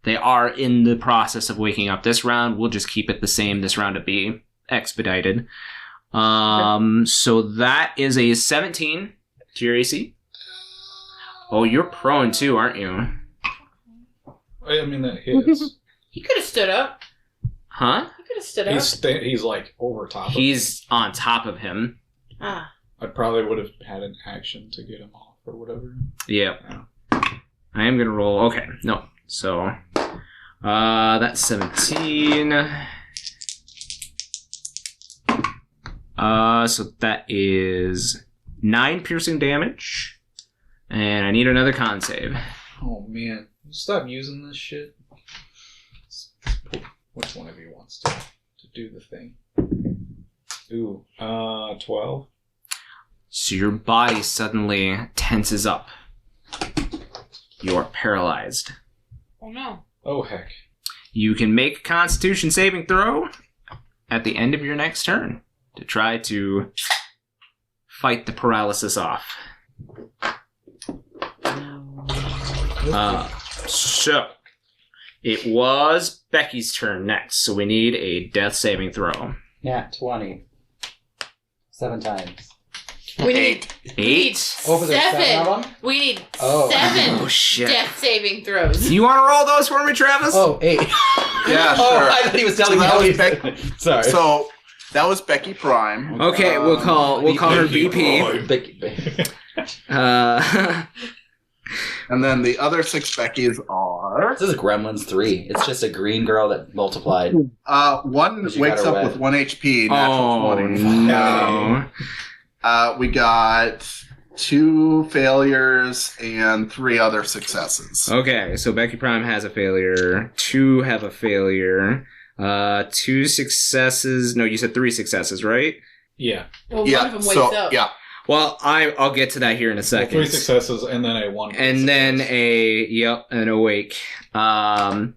they are in the process of waking up this round, we'll just keep it the same this round to be expedited. So that is a 17 to your AC. Oh, you're prone too, aren't you? I mean, that hits. He could have stood up. Huh? He could have stood up. He's like over top of He's on top of him. Ah. I probably would have had an action to get him off or whatever. Yep. I am gonna roll. Okay, no. So, that's 17. So that is 9 piercing damage, and I need another con save. Oh man, stop using this shit. Which one of you wants to do the thing? Ooh, 12. So your body suddenly tenses up. You are paralyzed. Oh no. Oh heck. You can make a Constitution saving throw at the end of your next turn to try to fight the paralysis off. So it was Becky's turn next, so we need a death saving throw. Yeah, 20. 7 times. We need 8. Over there, 7 7. of them? We need Oh. 7 Oh shit! death saving throws. You want to roll those for me, Travis? Oh, 8. Yeah, Oh, sure. I thought he was telling So me that how was he... Becky. Sorry. So That was Becky Prime. Okay, we'll call her VP. Becky. And then the other 6 Beckys are... This is Gremlins 3. It's just a green girl that multiplied. One But you wakes got her up wet. with 1 HP, natural 20. no. We got 2 failures and 3 other successes. Okay, so Becky Prime has a failure. 2 have a failure. 2 successes. No, you said 3 successes, right? Yeah. Well, one Yeah, of them wakes so, up. yeah. Well, I'll get to that here in a Well, second. 3 successes and then a 1. And then an awake. Oh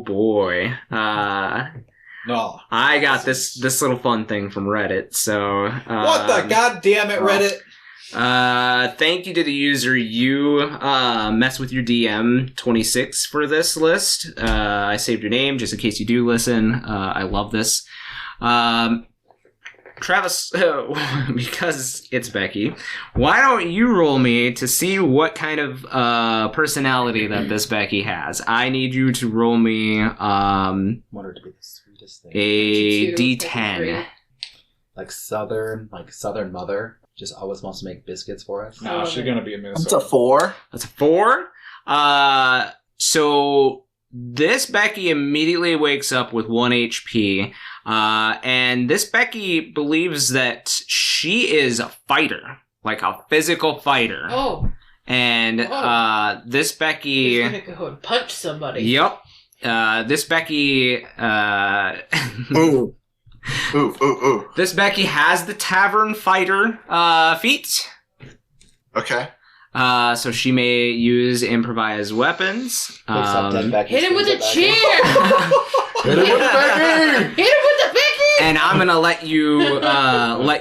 boy. No. I got this little fun thing from Reddit. So What the goddamn it, Reddit? thank you to the user you mess with your DM 26 for this list. I saved your name just in case you do listen. I love this. Travis, because it's Becky, why don't you roll me to see what kind of personality that this Becky has? I need you to roll me Want her to be the sweetest thing. a 22, D10. Like southern mother. Just always wants to make biscuits for us. No, she's gonna be in That's Minnesota. a 4. That's a 4. So this Becky immediately wakes up with 1 HP. And this Becky believes that she is a fighter, like a physical fighter. Oh, And this Becky... he's gonna go and punch somebody. Yep. This Becky... Ooh. Ooh. This Becky has the tavern fighter feat. Okay. So she may use improvised weapons. Picks up dead Becky, Hit him with a screams at chair! Becky. Hit him with the Becky! Hit him with the Becky! And I'm gonna let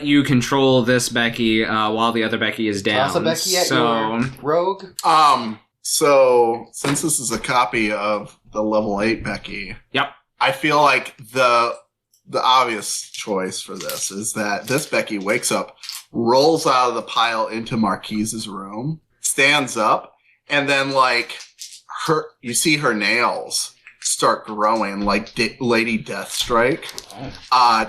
you control this Becky while the other Becky is down. Toss a Becky at so your rogue. So since this is a copy of the level 8 Becky, Yep. I feel like the obvious choice for this is that this Becky wakes up, rolls out of the pile into Marquies' room, stands up, and then you see her nails start growing like Lady Deathstrike.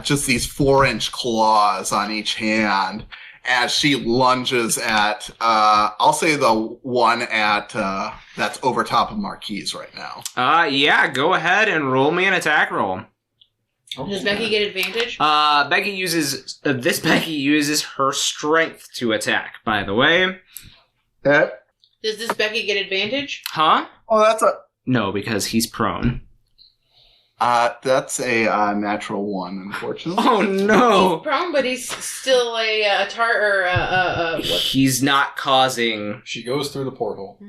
Just these 4-inch claws on each hand as she lunges at, I'll say the one at that's over top of Marquies right now. Yeah, go ahead and roll me an attack roll. Does Becky get advantage? This Becky uses her strength to attack, by the way. Okay. Does this Becky get advantage? Huh? Oh, that's a No, because he's prone. That's a natural 1, unfortunately. Oh no! He's prone, but he's still a what? He's not causing. She goes through the porthole.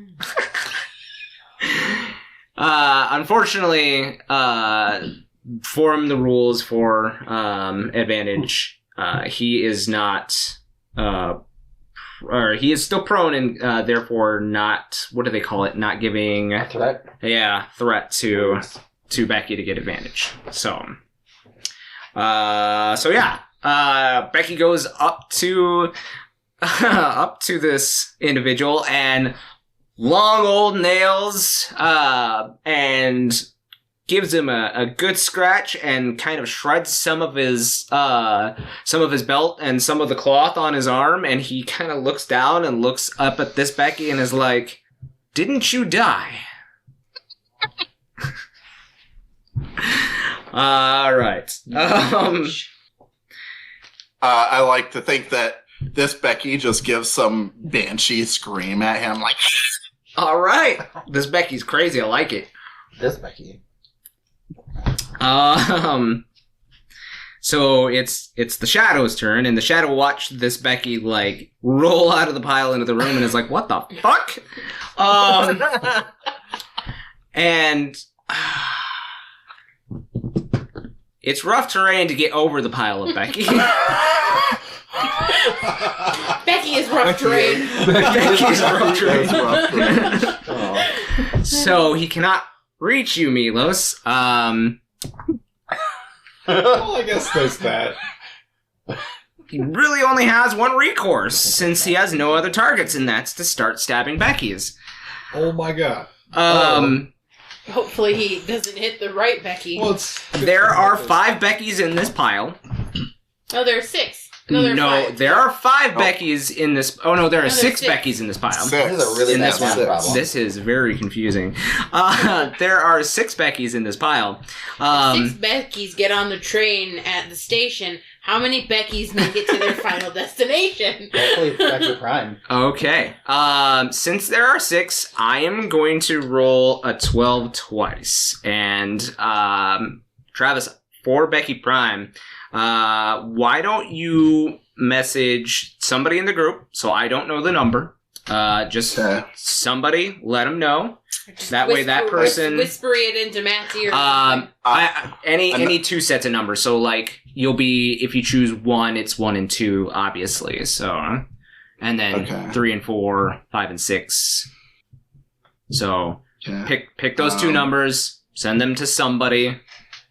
Unfortunately, form the rules for advantage. He is not, or he is still prone and therefore not. What do they call it? Not giving A threat. threat to Becky to get advantage. So yeah. Becky goes up to this individual and long old nails and gives him a good scratch and kind of shreds some of his belt and some of the cloth on his arm, and he kind of looks down and looks up at this Becky and is like, "Didn't you die?" All right. I like to think that this Becky just gives some banshee scream at him, like. All right. This Becky's crazy. I like it. This Becky. So it's the Shadow's turn, and the Shadow watched this Becky roll out of the pile into the room and is like, "What the fuck?" And it's rough terrain to get over the pile of Becky. Becky is rough terrain. Becky's rough terrain. That's rough. So he cannot reach you, Milos. Well, I guess there's that. He really only has one recourse, since he has no other targets, and that's to start stabbing Becky's. Oh my god. Hopefully he doesn't hit the right Becky. Well, it's There are 5 Beckys in this pile. Oh, there are 6. No, there are 5. there are 5 Beckys in this. Oh no, there are there's 6 6. Beckys in this pile. This is a really In bad this math one. problem. This is very confusing. There are 6 Beckys in this pile. 6 Beckys get on the train at the station. How many Beckys make it to their final destination? Hopefully it's Becky Prime. Okay. Since there are 6, I am going to roll a 12 twice. And Travis, for Becky Prime, why don't you message somebody in the group, so I don't know the number. Just Okay. somebody, let them know. Just That way that person- whisper it into Matt's ear. Any 2 sets of numbers. So like you'll be, if you choose 1, it's 1 and 2, obviously. So and then Okay. 3 and 4, 5 and 6. So Okay. pick those 2 numbers, send them to somebody.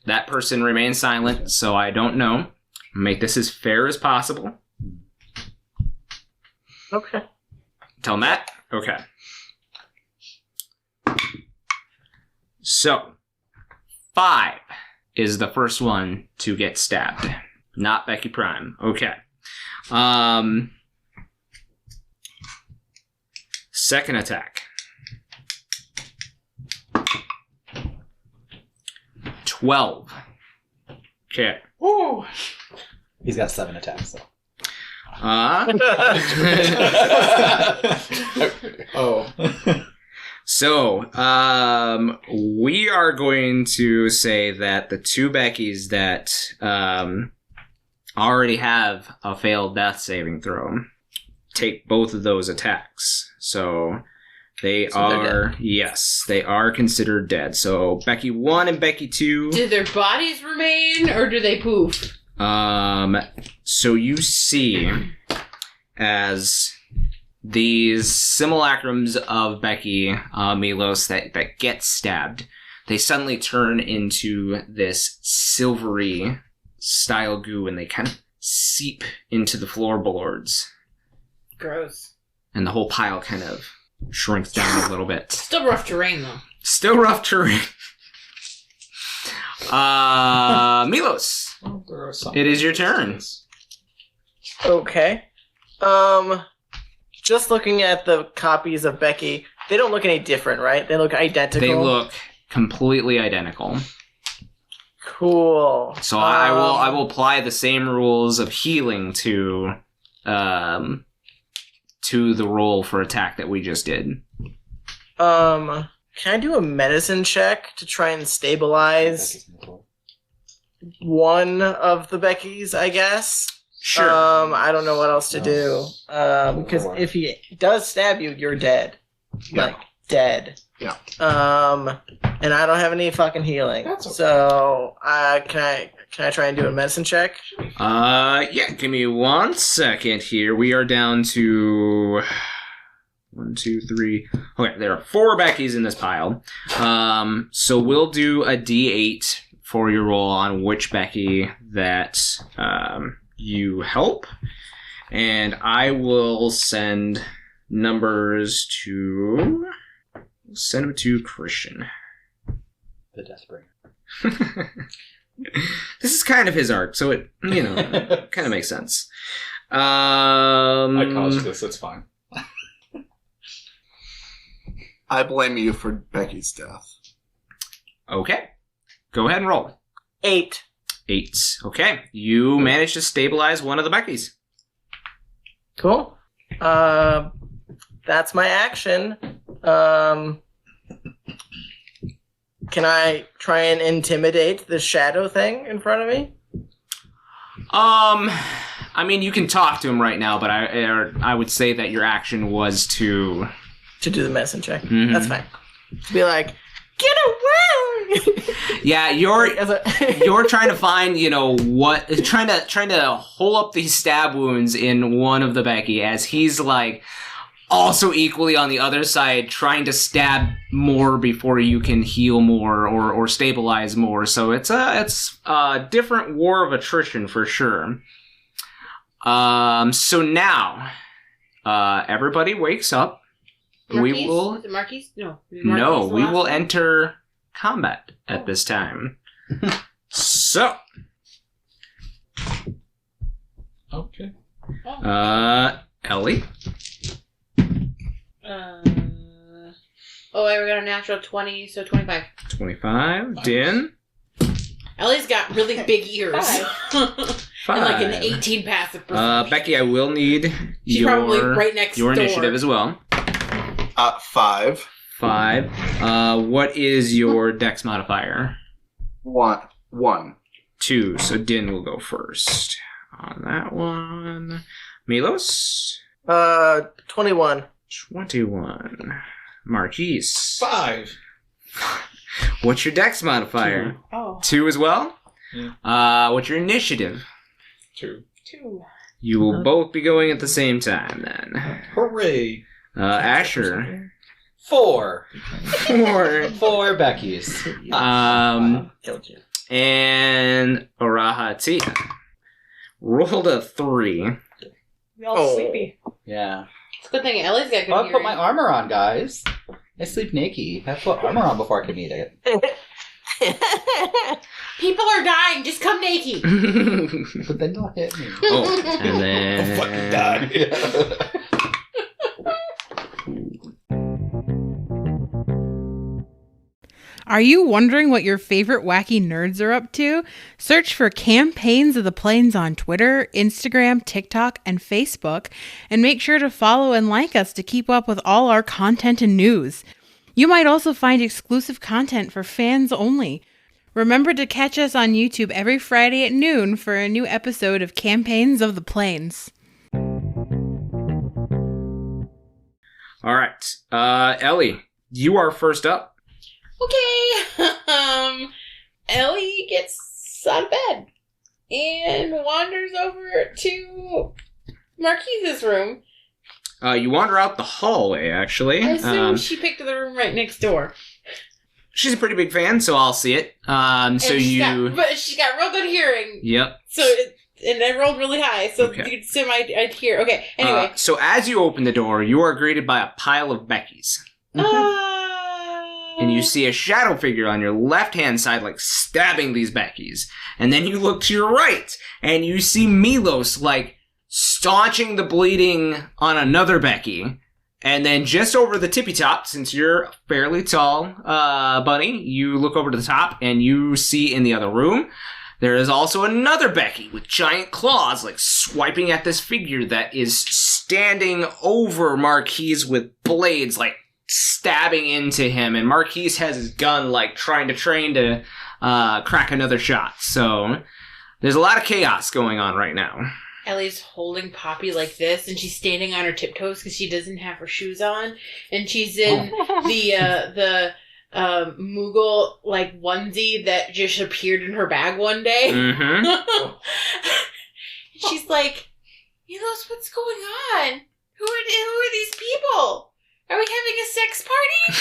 That person remains silent, so I don't know. Make this as fair as possible. Okay. Tell Matt? Okay. So, 5 is the first one to get stabbed. Not Becky Prime. Okay. Second attack. 12. Okay. Woo. He's got 7 attacks, so. Oh. So, we are going to say that the 2 Beckys that already have a failed death saving throw take both of those attacks. So they So they're are, yes, they are considered dead. So Becky 1 and Becky 2. Do their bodies remain, or do they poof? So you see as these simulacrums of Becky, Milos, that get stabbed, they suddenly turn into this silvery style goo, and they kind of seep into the floorboards, Gross. and the whole pile kind of shrinks down a little bit. Still rough terrain, though. Still rough terrain. Milos, Well, there are some it is your turn. Okay. Just looking at the copies of Becky, they don't look any different, right? They look identical. They look completely identical. cool. So I will apply the same rules of healing to the roll for attack that we just did. Can I do a medicine check to try and stabilize one of the Beckys, I guess? Sure. I don't know what else to do. Because if he does stab you, you're dead. Yeah. Like, dead. Yeah. And I don't have any fucking healing. That's okay. So, can I try and do a medicine check? Yeah, give me 1 second here. We are down to 1, 2, 3. Okay, there are 4 Beckys in this pile. So we'll do a D8 for your roll on which Becky that you help. And I will send numbers to... Send them to Christian. The Deathbringer. This is kind of his arc, so it, kind of makes sense. I caused this, it's fine. I blame you for Becky's death. Okay. Go ahead and roll. 8. 8. Okay. You managed to stabilize one of the Beckys. Cool. That's my action. Can I try and intimidate the shadow thing in front of me? I mean, you can talk to him right now, but I would say that your action was to... To do the medicine check. Mhm. That's fine. To be like, get away! Yeah, you're As a- you're trying to find, what, trying to hole up these stab wounds in one of the Becky as he's like also equally on the other side trying to stab more before you can heal more or stabilize more. So it's a different war of attrition for sure. So now everybody wakes up. We Marquies? will Is it Marquies? No. no, we will enter combat at this time. So, Okay. Ellie. I got a natural 20, so 25. 25. Din. Ellie's got really big ears. 5. And like an 18 passive perception. Becky, I will need She's probably right next your door. initiative as well. 5. 5. What is your dex modifier? 1. 2. So Din will go first on that one. Milos? 21. 21. Marquies? 5. What's your dex modifier? 2. 2 as well? Yeah. What's your initiative? 2. 2. You will both be going at the same time then. Hooray! Asher? 4. 4. 4 Becky's. Killed you. And Arahatia rolled a 3. We all sleepy. Yeah. It's a good thing Ellie's got good I'll hearing. put my armor on, guys. I sleep naked. I put armor on before I can eat it. People are dying. Just come naked. But then don't hit me. Oh, and then... fucking die. Are you wondering what your favorite wacky nerds are up to? Search for Campaigns of the Plains on Twitter, Instagram, TikTok, and Facebook, and make sure to follow and like us to keep up with all our content and news. You might also find exclusive content for fans only. Remember to catch us on YouTube every Friday at noon for a new episode of Campaigns of the Plains. All right. Ellie, you are first up. Okay. Ellie gets out of bed and wanders over to Marquies' room. You wander out the hallway, actually. I assume she picked the room right next door. She's a pretty big fan, so I'll see it. So And she you... but she got real good hearing. Yep. And I rolled really high, so Okay. you could assume I'd hear. Okay, anyway. So as you open the door, you are greeted by a pile of Beckys. And you see a shadow figure on your left-hand side, like, stabbing these Beckys. And then you look to your right, and you see Milos, like, staunching the bleeding on another Becky. And then just over the tippy top, since you're fairly tall, Bunny, you look over to the top, and you see in the other room, there is also another Becky with giant claws, like, swiping at this figure that is standing over Marquies with blades, like, stabbing into him, and Marquies has his gun, like, trying to crack another shot. So there's a lot of chaos going on right now. Ellie's holding Poppy like this, and she's standing on her tiptoes because she doesn't have her shoes on, and she's in the Moogle, like, onesie that just appeared in her bag one day. Mm-hmm. She's like, Milos, what's going on? Who are these people? Are we having a sex party?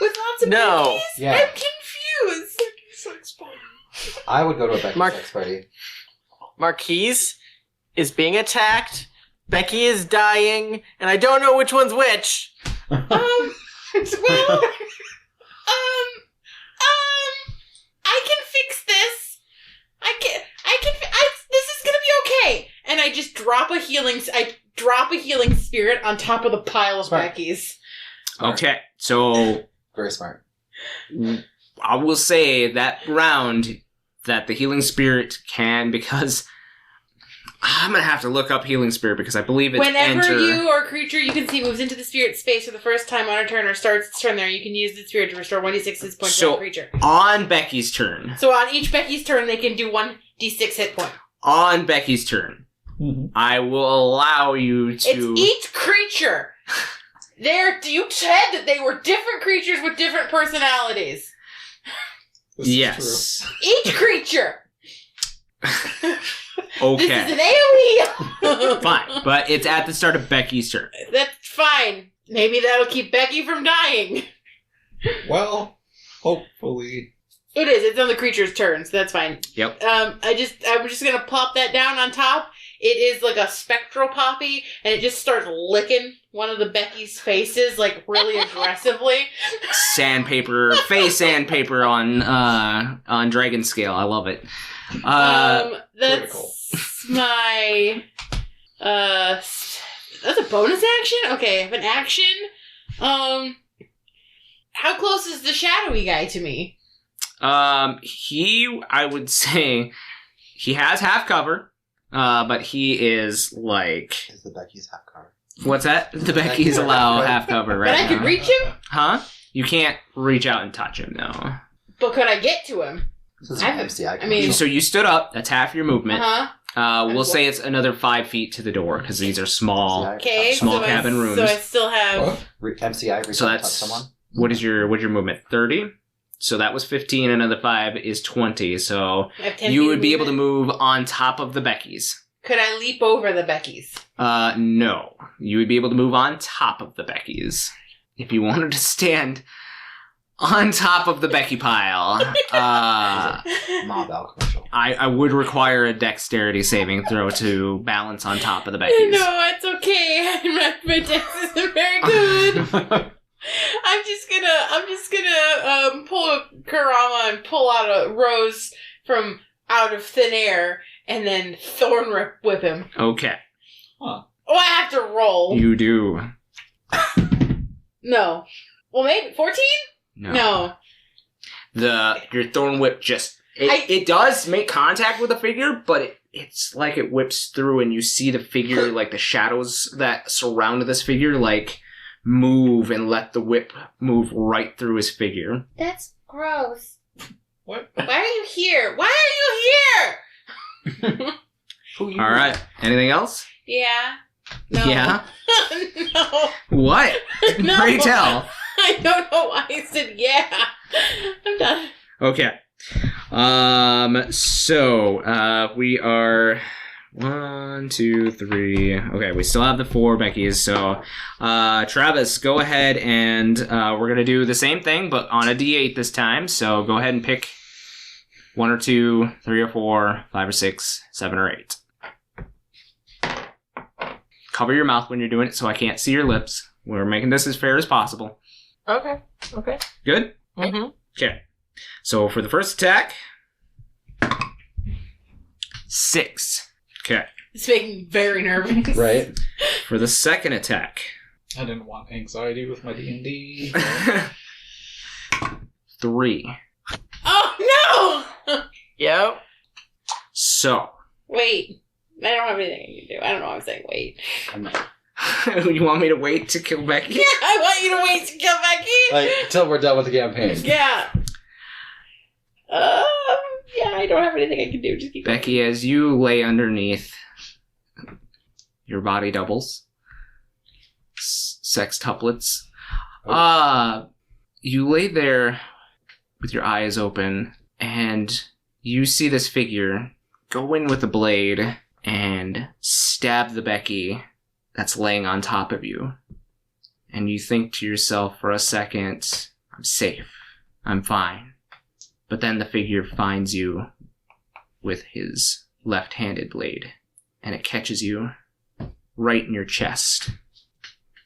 With lots of No. Beckies? Yeah. I'm confused. Sex party. I would go to a Becky's Mark- sex party. Marquise is being attacked. Becky is dying, and I don't know which one's which. Well, I can fix this. This is gonna be okay. And I just drop a healing spirit on top of the pile of Smart. Beckies. Okay, so Very smart. I will say that round that the healing spirit can, because I'm gonna have to look up healing spirit because I believe it's Whenever you or a creature you can see moves into the spirit space for the first time on a turn or starts its turn there, you can use the spirit to restore 1d6 hit points to that creature. on Becky's turn. So on each Becky's turn, they can do 1d6 hit point. On Becky's turn, Mm-hmm. I will allow you to. It's each creature. You said that they were different creatures with different personalities. Yes. Each creature. Okay. This is an AoE. Fine, but it's at the start of Becky's turn. That's fine. Maybe that'll keep Becky from dying. Well, hopefully. It is. It's on the creature's turn, so that's fine. Yep. I'm just gonna plop that down on top. It is like a spectral poppy, and it just starts licking one of the Becky's faces, like really aggressively. Face sandpaper on dragon scale. I love it. That's my that's a bonus action? Okay, I have an action. How close is the shadowy guy to me? I would say he has half cover, but he is like... Is the Becky's half cover? What's that? The Becky's allow half cover right But I now. could reach him? Huh? You can't reach out and touch him, no. But could I get to him? This is an MCI. I mean- So you stood up, that's half your movement. Uh-huh. We'll say it's another 5 feet to the door, because these are small. Okay, Small so cabin rooms. So I still have... MCI, reach So out and touch that's... someone. What is your movement? 30? So that was 15, another 5 is 20, so I have 10 you feet would of be able to movement. move on top of the Becky's. Could I leap over the Becky's? No. You would be able to move on top of the Becky's. If you wanted to stand on top of the Becky pile, Mob Al commercial. I would require a dexterity saving throw to balance on top of the Becky's. No, it's okay. My dex isn't very good. I'm just gonna pull a Kurama and pull out a rose from out of thin air and then thorn whip him. Okay. Oh, I have to roll. You do. No. Well, maybe 14? No. Your thorn whip just it does make contact with the figure, but it's like it whips through and you see the figure, like the shadows that surround this figure, like move and let the whip move right through his figure. That's gross. What? Why are you here? Why are you here? All right. Anything else? Yeah. No. Yeah. No. What? No. Pray tell. I don't know why I said yeah. I'm done. Okay. So we are 1, 2, 3. Okay, we still have the 4 Becky's. So, Travis, go ahead and we're gonna do the same thing, but on a D8 this time. So go ahead and pick 1 or 2, 3 or 4, 5 or 6, 7 or 8. Cover your mouth when you're doing it, so I can't see your lips. We're making this as fair as possible. Okay. Good. Mm-hmm. Okay. So for the first attack, 6. Okay. It's making me very nervous. Right? For the second attack, I didn't want anxiety with my D&D. 3. Oh no! Yep. So, Wait. I don't have anything I can do. I don't know why I'm saying wait. you want me to wait to kill Becky? Yeah, I want you to wait to kill Becky. Like, until we're done with the campaign. Yeah. Yeah, I don't have anything I can do. Just keep Becky, as you lay underneath, your body doubles. Sextuplets. You lay there with your eyes open, and you see this figure go in with a blade and stab the Becky that's laying on top of you. And you think to yourself for a second, I'm safe. I'm fine. But then the figure finds you with his left-handed blade, and it catches you right in your chest,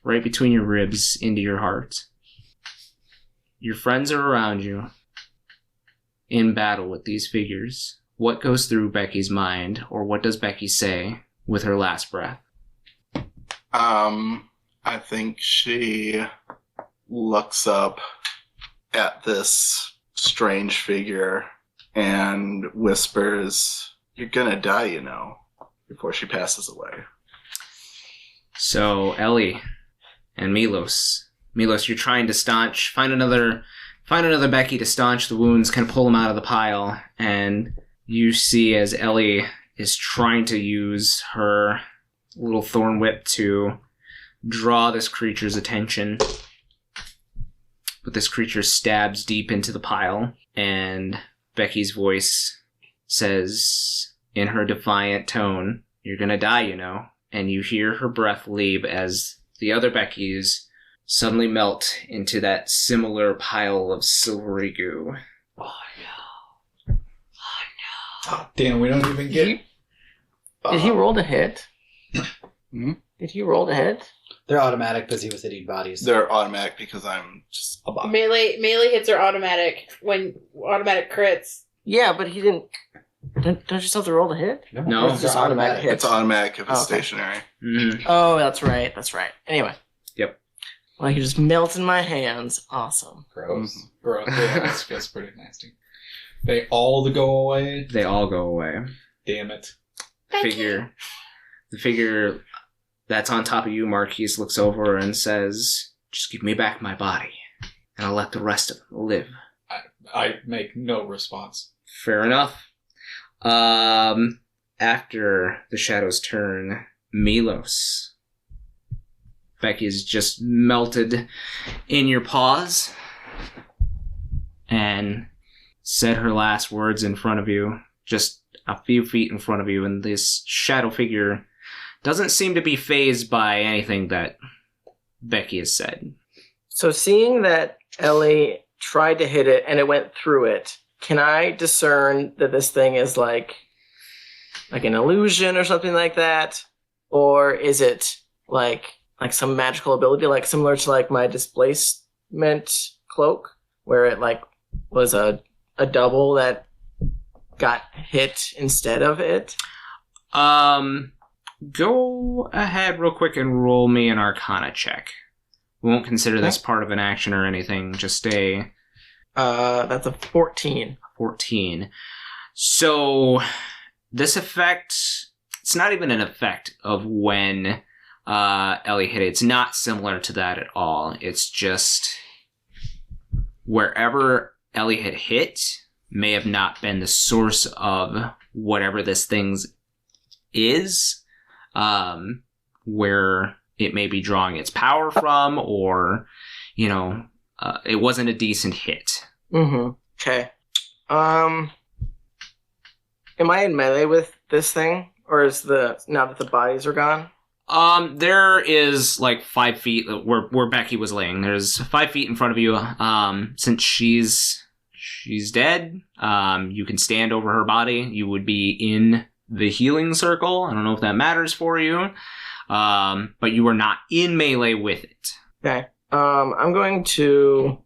right between your ribs into your heart. Your friends are around you, in battle with these figures. What goes through Becky's mind, or what does Becky say with her last breath? I think she looks up at this strange figure and whispers, "You're gonna die, you know," before she passes away. So, Ellie and Milos, you're trying to find another Becky to staunch the wounds, kind of pull them out of the pile, and you see as Ellie is trying to use her little thorn whip to draw this creature's attention. But this creature stabs deep into the pile, and Becky's voice says, in her defiant tone, "You're gonna die, you know." And you hear her breath leave as the other Beckys suddenly melt into that similar pile of silvery goo. Oh, yeah. Damn, we don't even get. Did he roll to hit? Hmm? Did he roll to hit? They're automatic because he was hitting bodies. They're automatic because I'm just a bot. Melee hits are automatic when automatic crits. Yeah, but he didn't. Don't you still have to roll to hit? No. It's just automatic hit. It's automatic if it's Oh, okay. stationary. Mhm. Oh, that's right. That's right. Anyway. Yep. Well, he just melts in my hands. Awesome. Gross. Bro, yeah, that's pretty nasty. They all go away. They all go away. Damn it. The figure that's on top of you, Marquies, looks over and says, "Just give me back my body, and I'll let the rest of them live." I make no response. Fair enough. After the shadows turn, Milos. Becky is just melted in your paws and said her last words in front of you, just a few feet in front of you, and this shadow figure doesn't seem to be fazed by anything that Becky has said. So seeing that Ellie tried to hit it and it went through it, can I discern that this thing is like an illusion or something like that? Or is it like some magical ability, like similar to like my displacement cloak, where it like was a double that got hit instead of it? Go ahead real quick and roll me an Arcana check. We won't consider this part of an action or anything, just a... That's a 14. 14. So, this effect, it's not even an effect of when Ellie hit it. It's not similar to that at all. It's just wherever Ellie had hit may have not been the source of whatever this thing's is, where it may be drawing its power from, or, it wasn't a decent hit. Mm-hmm. Okay. Am I in melee with this thing? Or is now that the bodies are gone? There is like 5 feet where Becky was laying. There's 5 feet in front of you. Since she's dead, you can stand over her body. You would be in the healing circle. I don't know if that matters for you. But you are not in melee with it. Okay. I'm going to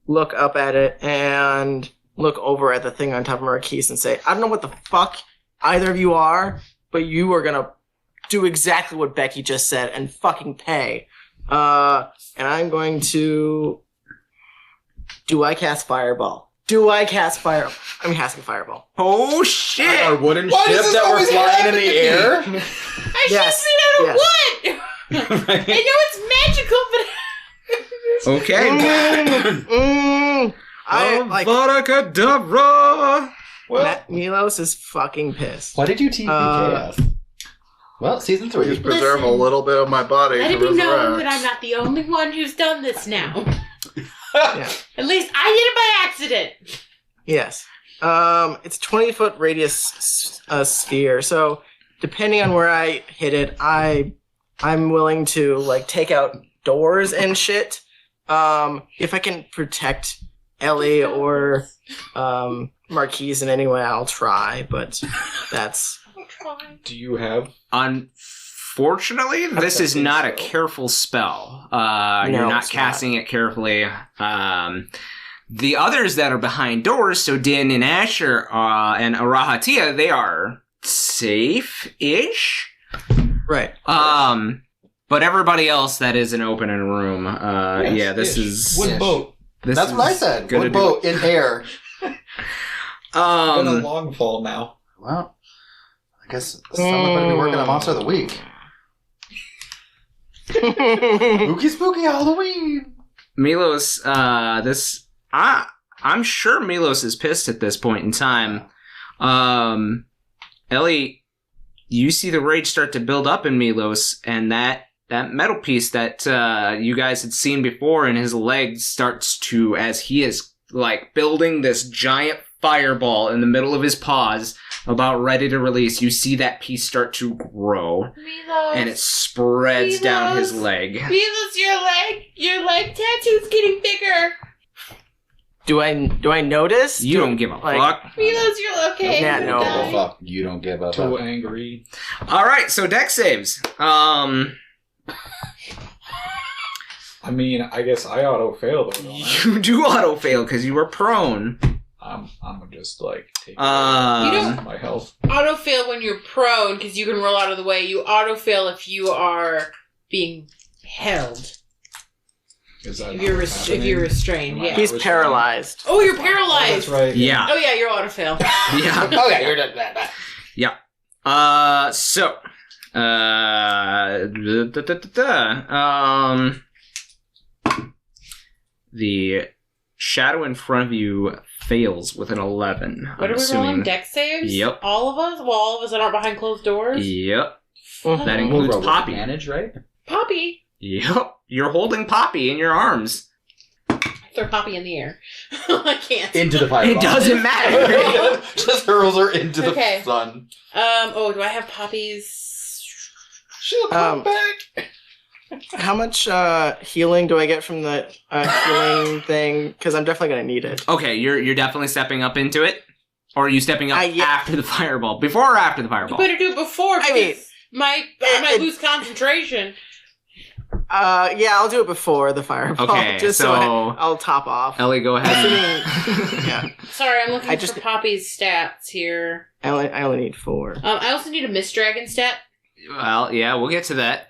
look up at it and look over at the thing on top of Marquies and say, I don't know what the fuck either of you are, but you are gonna do exactly what Becky just said and fucking pay. And I'm going to... Do I cast Fireball? I'm casting Fireball. Oh shit! Our wooden Why ship does this that we're always flying in the air? I Yes, just made out of yes. wood! I know it's magical, but... Okay. I like... Avada-kedavra! Milos is fucking pissed. Why did you TPK us? Well, season 3. Just preserve a Listen. little bit of my body Let to it be known resurrect. that I'm not the only one who's done this now. Yeah. At least I did it by accident. Yes. It's 20-foot radius sphere, so depending on where I hit it, I'm willing to like take out doors and shit. If I can protect Ellie or Marquies in any way, I'll try, but that's... I'll try. Do you have? Unfortunately, this is not a careful spell. You're not it's casting it carefully. The others that are behind doors, so Din and Asher and Arahatia, they are safe-ish. Right. But everybody else that is an open in a room, this Ish. is... Wood boat. This That's is what I said. gonna Wood do boat in air. Been a it. long fall now. Well, I guess someone better be working on Monster of the Week. Spooky, spooky Halloween. Milos, I'm sure Milos is pissed at this point in time. Ellie, you see the rage start to build up in Milos, and that metal piece that you guys had seen before in his leg starts to, as he is like building this giant fireball in the middle of his paws, about ready to release, you see that piece start to grow, Milos. and it spreads down his leg. Milos, your leg tattoo's getting bigger. Do I notice? You don't give a fuck. Milos, you're okay. Yeah, You're no. dying. Fuck, you don't give up. Too angry. All right, so dex saves. I mean, I guess I auto fail though, don't I? You do auto fail because you were prone. I'm gonna just like take You don't- my health. Auto fail when you're prone because you can roll out of the way. You auto fail if you are being held. Is that If not you're what's if you're happening? restrained, Am I yeah. He's restrained? paralyzed. Oh, you're Oh, paralyzed. that's right. Yeah. Oh yeah, you're auto fail. Yeah. Okay, you're done. The shadow in front of you fails with an 11. What are we rolling? Dex saves? Yep. All of us? Well, all of us that aren't behind closed doors? Yep. Mhm. That We'll includes roll with Poppy. advantage, right? Poppy. Yep. You're holding Poppy in your arms. Throw Poppy in the air. I can't. Into the fireball. It doesn't matter. Just hurls her into the Okay. sun. Do I have Poppy's? She'll come Um, back. How much healing do I get from the healing thing? Because I'm definitely gonna need it. Okay, you're definitely stepping up into it? Or are you stepping up Yeah. after the fireball? Before or after the You fireball? better do it before. I mean, I might lose concentration. Yeah, I'll do it before the fireball. Okay, just so- I'll top off. Ellie, go ahead. Assuming, yeah, Sorry, I'm looking I just- for Poppy's stats here. I only need 4. I also need a Mist Dragon stat. Well, yeah, we'll get to that.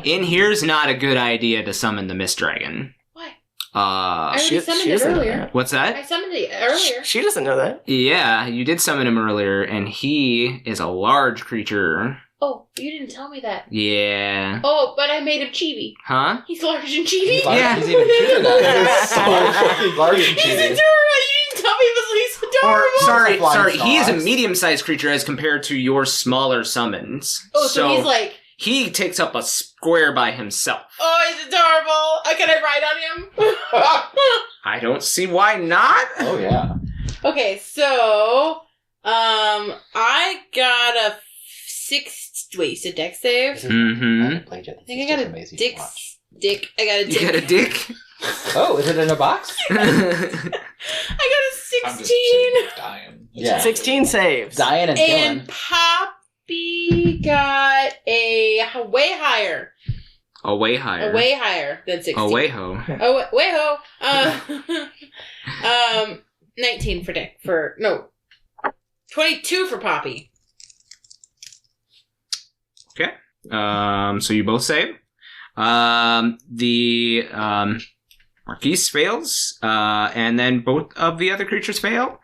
In here's not a good idea to summon the Mist Dragon. Why? I already She- summoned she it doesn't know earlier. that. What's that? I summoned it earlier. She doesn't know that. Yeah, you did summon him earlier, and he is a large creature. Oh, you didn't tell me that. Yeah. Oh, but I made him chibi. Huh? He's large and chibi. Yeah. He's even cuter now. It's so fucking Large and He's cheesy. adorable. You didn't tell me he's Or, adorable. sorry, he is a Dogs. medium-sized creature as compared to your smaller summons. Oh, so he's like, he takes up a square by himself. oh, he's adorable. Can I ride on him? I don't see why not. Oh, yeah. Okay, so, I got a 6. Wait, you said deck save? Mm-hmm. I haven't played yet. I think I got a amazing dick. to watch. Dick. I got a dick. You got a dick? Oh, is it in a box? I got a I'm just 16. sitting there dying. Yeah. 16 saves. Dying and And killing. Poppy got a way higher. A way higher. A way higher than 16. A way ho. Oh, way ho. 19 for Dick. 22 for Poppy. So you both save. The Marquies fails, and then both of the other creatures fail.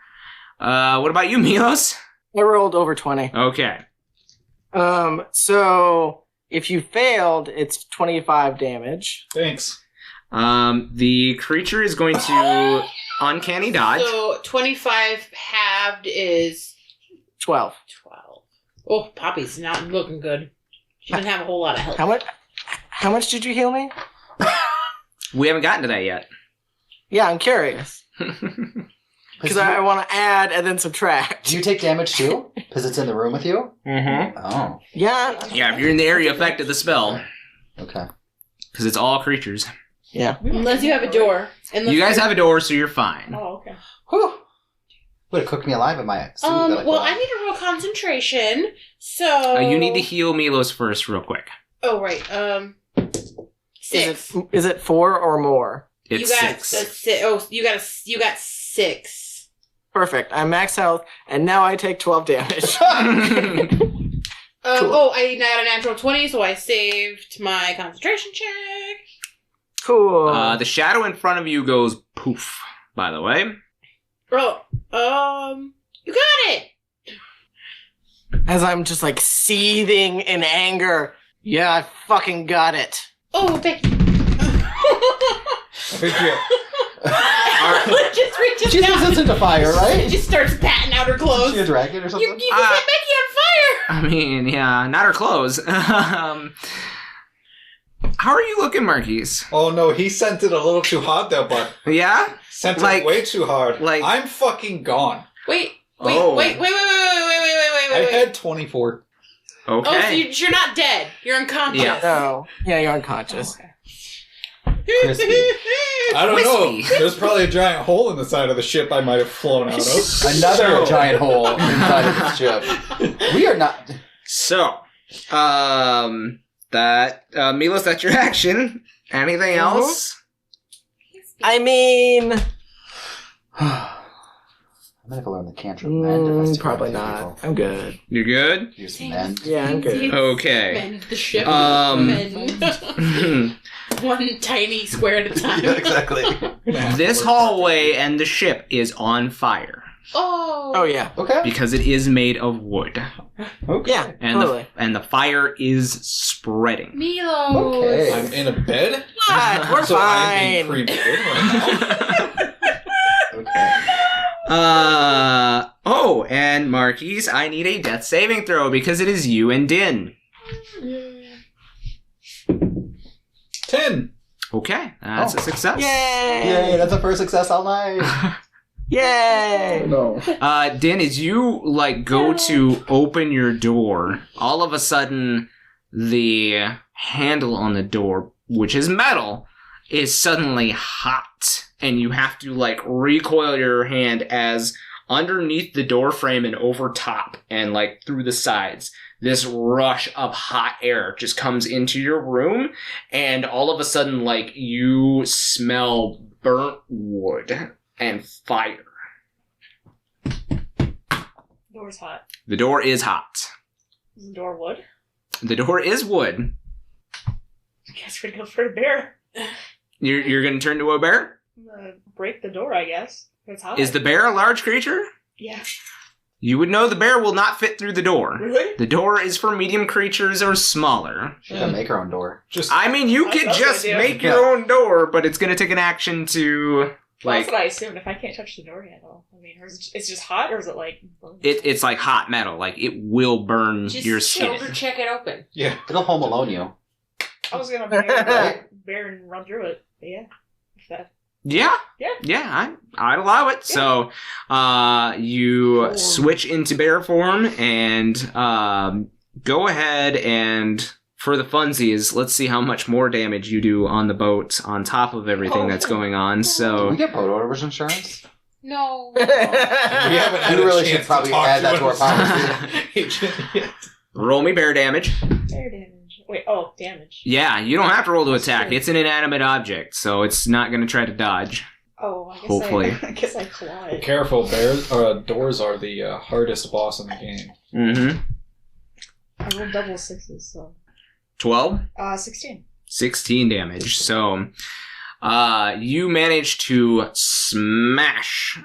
What about you, Milos? I rolled over 20. Okay. So if you failed, it's 25 damage. Thanks. The creature is going to uncanny dodge. So 25 halved is 12. 12. Oh, Poppy's not looking good. She doesn't have a whole lot of health. How much did you heal me? We haven't gotten to that yet. Yeah, I'm curious. Because I want to add and then subtract. Do you take damage too? Because it's in the room with you? Mm-hmm. Oh, Yeah. Yeah, if you're in the area affected the spell, okay. because it's all creatures. Yeah. Unless you have a door. Unless You guys have a door, so you're fine. Oh, okay. Whew. Would have cooked me alive in my suit. that I put Well, on. I need to roll concentration, so... You need to heal Milos first, real quick. Oh, right. 6. Is it 4 or more? It's you got 6. you got 6. Perfect. I'm max health, and now I take 12 damage. Cool. Oh, I got a natural 20, so I saved my concentration check. Cool. The shadow in front of you goes poof, by the way. Oh, you got it. As I'm just like seething in anger. Yeah, I fucking got it. Oh, Becky. Just reaches She down. turns into fire, She right? just starts patting out her Is clothes. she a dragon or You something? just set Becky on fire. I mean, yeah, not her clothes. How are you looking, Marquies? Oh no, he sent it a little too hard there, but Yeah? sent it Like- way too hard. like- I'm fucking gone. Wait, Oh. wait. I had 24. Okay. Oh, so you're not dead. You're unconscious. Yeah. No. Yeah, you're unconscious. Okay. Crispy. I don't know. Crispy. There's probably a giant hole in the side of the ship I might have flown out of. Another giant hole inside of the ship. We are not. So, Milos, that's your action. Anything else? I mean, I'm gonna have to learn the cantrip mend. probably not. I'm good. You're good? Use mend. Yeah, I'm good. Okay. Mend the ship. Um, One tiny square at a time. Yeah, exactly. This hallway and the ship is on fire Oh yeah. Okay. because it is made of wood, Okay. Yeah. and Totally. the fire is spreading. Milos. Okay. I'm in a bed, What? We're so I'm being fine. cremated right now. Okay. Oh, and Marquies, I need a death saving throw because it is you and Din. 10. Okay, that's a success. Yay! Yay! That's the first success all night. Yay! No. Din, as you go to open your door, all of a sudden the handle on the door, which is metal, is suddenly hot, and you have to recoil your hand as underneath the door frame and over top and through the sides, this rush of hot air just comes into your room, and all of a sudden you smell burnt wood and fire. Door's hot. The door is hot. Is the door wood? The door is wood. I guess we're gonna go for a bear. You're gonna turn to a bear? I'm gonna break the door, I guess. It's hot. Is the bear a large creature? Yeah. You would know the bear will not fit through the door. Really? The door is for medium creatures or smaller. She can make her own door. Just I mean, you That's could what just I do. make your own door, but it's gonna take an action to That's what I assumed. If I can't touch the door handle, I mean, it's just hot, or is it it's like hot metal. It will burn just your skin. shoulder check it open? yeah. It'll Home Alone you. I was gonna bear and run through it. But yeah. If that. Yeah. Yeah. I'd allow it. So, you Cool. switch into bear form and go ahead and, for the funsies, let's see how much more damage you do on the boat on top of everything that's going on. Can we So, get boat owners insurance? No. We haven't had We a really chance should probably to talk add that to our policy. roll me bear damage. Bear damage. Wait. Damage. Yeah, you don't have to roll to attack. It's an inanimate object, so it's not going to try to dodge. Oh, I guess Hopefully. I guess I claw it. Careful, doors are the hardest boss in the game. Mm-hmm. I rolled double sixes, so 12? 16. 16 damage. So, you manage to smash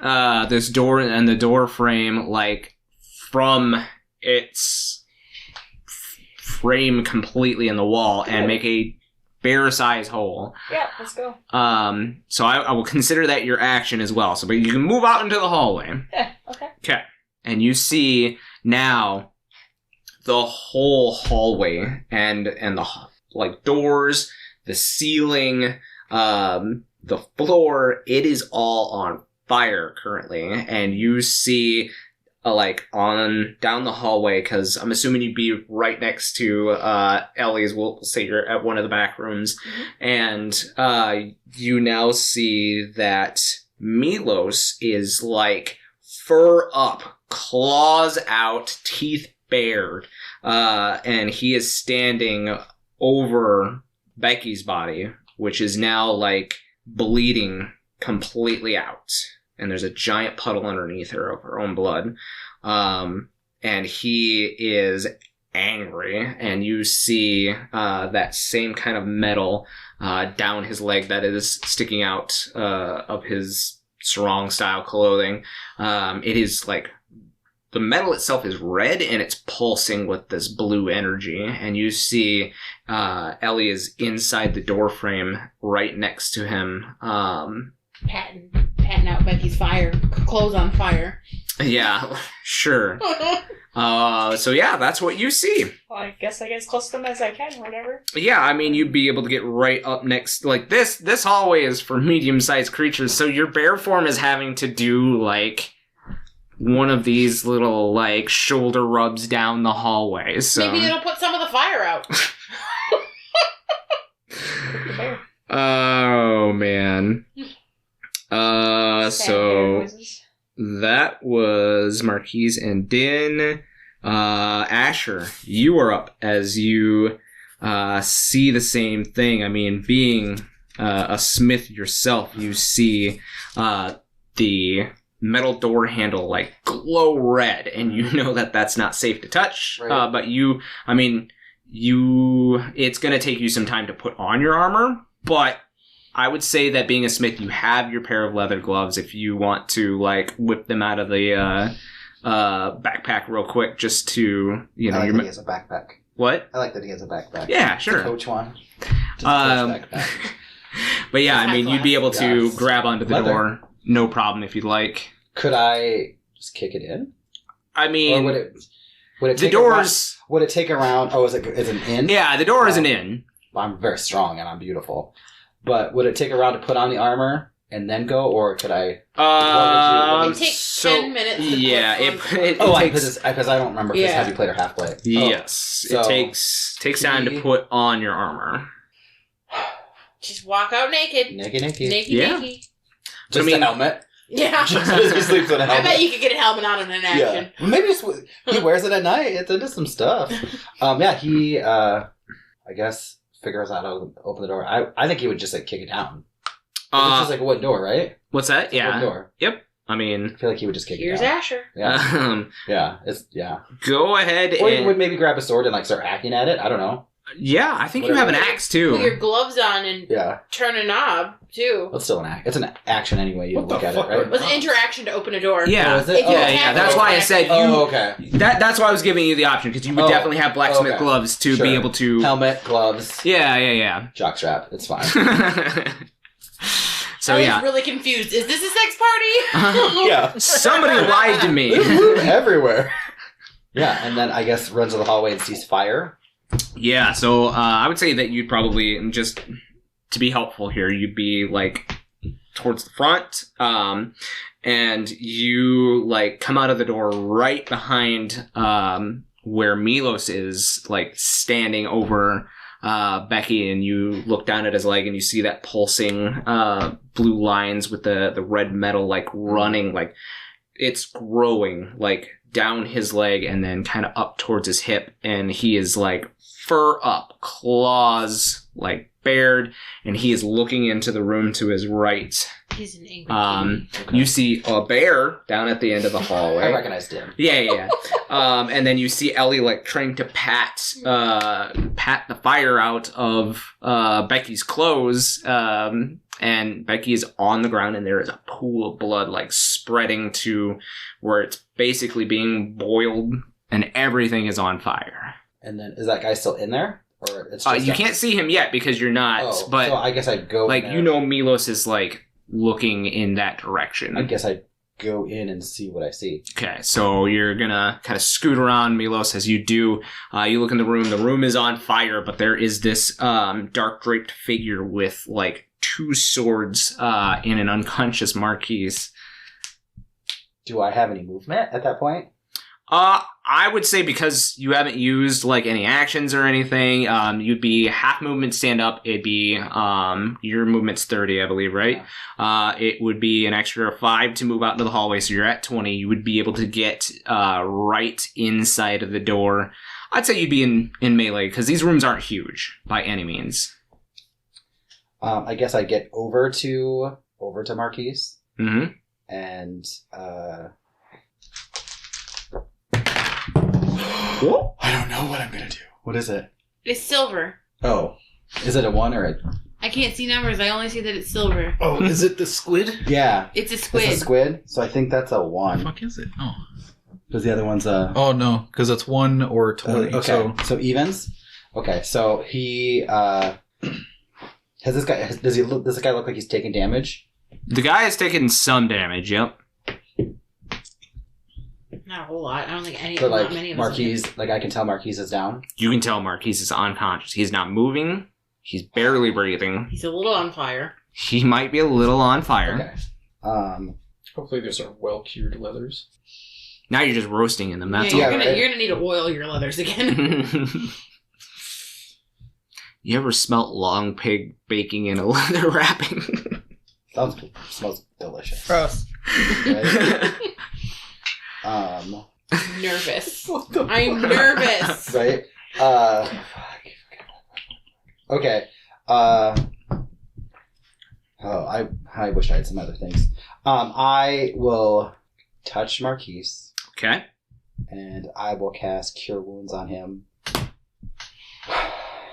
this door and the door frame, from its frame completely in the wall and make a bear-size hole. Yeah, let's go. So I will consider that your action as well. So, but you can move out into the hallway. Yeah. Okay. Okay. And you see now the whole hallway and the doors, the ceiling, the floor, it is all on fire currently. And you see on down the hallway, because I'm assuming you'd be right next to Ellie's. We'll say you're at one of the back rooms. Mm-hmm. And you now see that Milos is fur up, claws out, teeth bared, and he is standing over Becky's body, which is now bleeding completely out. And there's a giant puddle underneath her of her own blood. And he is angry. And you see that same kind of metal down his leg that is sticking out of his sarong-style clothing. It is the metal itself is red, and it's pulsing with this blue energy. And you see Ellie is inside the door frame right next to him. Patting out Becky's clothes on fire. Yeah, sure. So yeah, that's what you see. Well, I guess I get as close to them as I can, or whatever. Yeah, I mean, you'd be able to get right up next. This hallway is for medium-sized creatures, so your bear form is having to do, one of these little, shoulder rubs down the hallway, so... Maybe it'll put some of the fire out. So that was Marquies and Din. Asher, you are up as you see the same thing. I mean, being a smith yourself, you see the metal door handle like glow red, and you know that that's not safe to touch. Right. But it's going to take you some time to put on your armor, but I would say that being a smith, you have your pair of leather gloves if you want to like whip them out of the backpack real quick, just to I like that he has a backpack. What? I like that he has a backpack. Yeah, It's a sure. coach one. Just a coach backpack. But yeah, I mean, you'd be able to Yes. grab onto the Leather. door, no problem if you'd like. Could I just kick it in? I Or mean, would it the take doors. would it take around? Oh, is it an in? Yeah, the door isn't in. I'm very strong and I'm beautiful. But would it take a round to put on the armor and then go, or could I? It takes 10 minutes to yeah, put it Oh, takes. because I don't remember if it's Yeah. heavy plate or half plate. Yes, so it takes time to he- put on your armor. Just walk out naked. Naked. Naked, Yeah. naked. Just I mean- a helmet. Yeah. Just he sleeps with a I helmet. bet you could get a helmet on in an action. Yeah. Maybe he wears it at night. It's into some stuff. Yeah, he, I guess, figures out how to open the door. I think he would just, like, kick it down. It's just like a wooden door, right? What's that? It's a wooden Yeah. door. Yep. I mean, I feel like he would just kick Here's it down. Asher. Yeah. Yeah. Yeah. go ahead Or he and would maybe grab a sword and, like, start hacking at it. I don't know. yeah, I think you have an axe Put your too. gloves on and Yeah. turn a knob, too. It's still an act. It's an action anyway you What the look at fuck it, right? It was an interaction to open a door. Yeah, Oh, is it? If you yeah, have yeah. an That's why I interaction- said you. Oh, okay. That's why I was giving you the option, because you would Oh, definitely have blacksmith okay. gloves to Sure. be able to. Helmet, gloves, Yeah. jockstrap. It's fine. So I was yeah, really confused. Is this a sex party? Yeah. somebody lied to me. There's room everywhere. Yeah, and then I guess runs to the hallway and sees fire. Yeah, so I would say that you'd probably, and just to be helpful here, you'd be like towards the front, and you like come out of the door right behind where Milos is, like standing over Becky, and you look down at his leg and you see that pulsing blue lines with the red metal like running, like it's growing like down his leg and then kind of up towards his hip, and he is like fur up, claws like bared, and he is looking into the room to his right. He's an angry kitty. You see a bear down at the end of the hallway. I recognized him. Yeah. And then you see Ellie like trying to pat the fire out of Becky's clothes. And Becky is on the ground, and there is a pool of blood like spreading to where it's basically being boiled, and everything is on fire. And then is that guy still in there, or it's just You can't see him yet because you're not. Oh, but so I guess I'd go like in there. Milos is like looking in that direction. I guess I'd go in and see what I see. Okay, so you're gonna kind of scoot around, Milos. As you do, you look in the room. The room is on fire, but there is this dark draped figure with like two swords in an unconscious Marquies. Do I have any movement at that point? I would say because you haven't used like any actions or anything, you'd be half movement stand up. It'd be your movement's 30, I believe, right? It would be an extra 5 to move out into the hallway, so you're at 20. You would be able to get right inside of the door. I'd say you'd be in melee because these rooms aren't huge by any means. I guess I'd get over to Marquies Mm-hmm. and Whoa. I don't know what I'm gonna do. What is it? It's silver. Oh, is it a 1 or a? I can't see numbers. I only see that it's silver. Oh, is it the squid? Yeah, It's a squid. it's a squid. So I think that's a What the 1. fuck is it? Oh. Because the other one's a. Oh no, because it's 1 or 20. Okay, So so evens. Okay, so he has this guy. Does this guy look like he's taking damage? The guy has taken some damage. Yep. Not a whole lot. I don't think But not like many of us. Marquies, like I can tell Marquies is down. You can tell Marquies is unconscious. He's not moving. He's barely breathing. He's a little on fire. He might be a little on fire. Okay. hopefully those are well cured leathers. Now you're just roasting in them. That's yeah, all. right. you're gonna need to oil your leathers again. You ever smelt long pig baking in a leather wrapping? Smells delicious. Gross. Right? Nervous. I'm nervous. Right? Okay. I wish I had some other things. I will touch Marquies, Okay. and I will cast Cure Wounds on him.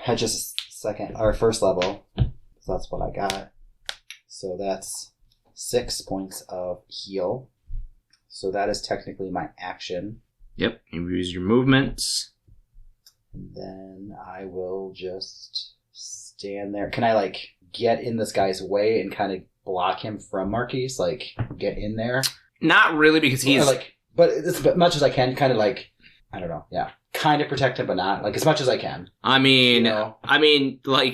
At just first level. So that's what I got. So that's 6 points of heal. So that is technically my action. Yep. You use your movements. And then I will just stand there. Can I, get in this guy's way and kind of block him from Marquies? Get in there? Not really, because he's... But as much as I can, kind of I don't know, yeah. Kind of protect him, but not, as much as I can. I mean, You know?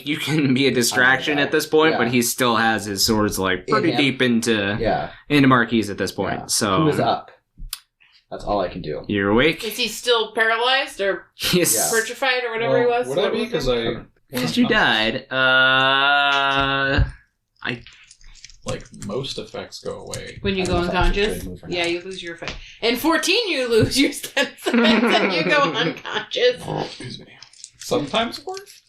you can be a distraction at this point, Yeah. but he still has his swords, pretty him. deep into Yeah. Marquies at this point. Yeah. So Who is up? That's all I can do. you're awake. Is he still paralyzed or Yes. Yeah. petrified or whatever he was? Would I be? Because I... Because you died. Most effects go away. When you I go don't know if that's a unconscious? good move or Yeah, not. you lose your effect. And 14, you lose your sense effects and you go unconscious. Excuse me. Sometimes worse?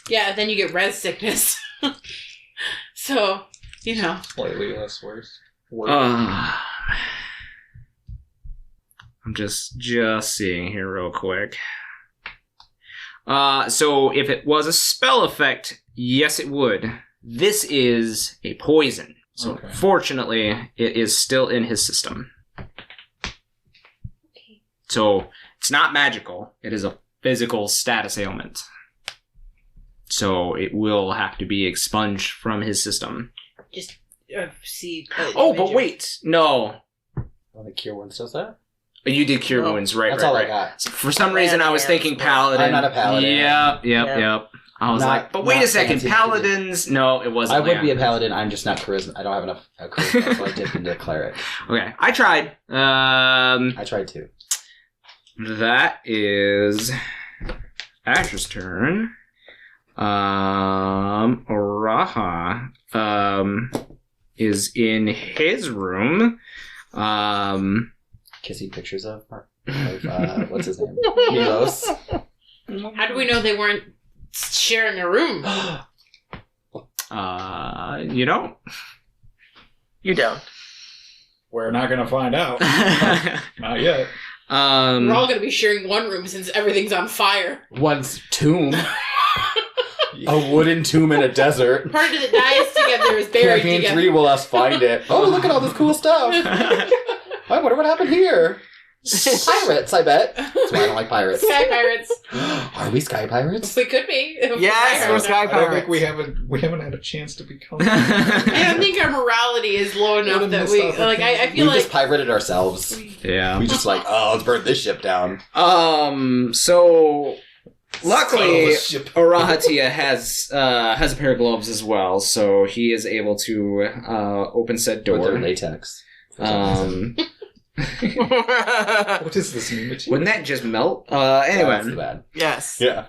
Yeah, then you get res sickness. So, Slightly less worse. I'm just seeing here real quick. So if it was a spell effect, yes, it would. This is a poison. So Okay. fortunately, it is still in his system. So it's not magical. It is a physical status ailment. So it will have to be expunged from his system. just see. Oh, but wait. No. Oh, the Cure Wounds does that? You did Cure No. Wounds, right? That's right, all right. I got. For some reason, I was thinking Paladin. I'm not a Paladin. Yep. I was Not- but wait not a second. fancy Paladins? No, it wasn't. I would Leon. be a Paladin, I'm just not charisma. I don't have enough charisma, so I dipped into Cleric. Okay, I tried. I tried to. That is Asher's turn. Oraha is in his room. Kissing pictures of what's his name? Milos. How do we know they weren't sharing a room? You don't. You don't. We're not going to find out. Not yet. We're all going to be sharing one room since everything's on fire. One's tomb. A wooden tomb in a desert. Part of the dies together is buried Campaign together. 3 will us find it. Oh, look at all this cool stuff. I wonder what happened here. Pirates, I bet. That's why I don't like pirates. Sky pirates. Are we sky pirates? We could be. Yes, we're sky I don't think pirates. we haven't had a chance to become. I don't think our morality is low enough What a that we missed I We feel like just pirated ourselves. Yeah. We just let's burn this ship down. So luckily, Son of a ship. Arahatia has a pair of gloves as well, so he is able to open said With their door. latex. For some reason. What is this new material? Wouldn't that just melt? That's Anyway, bad. Yes. Yeah.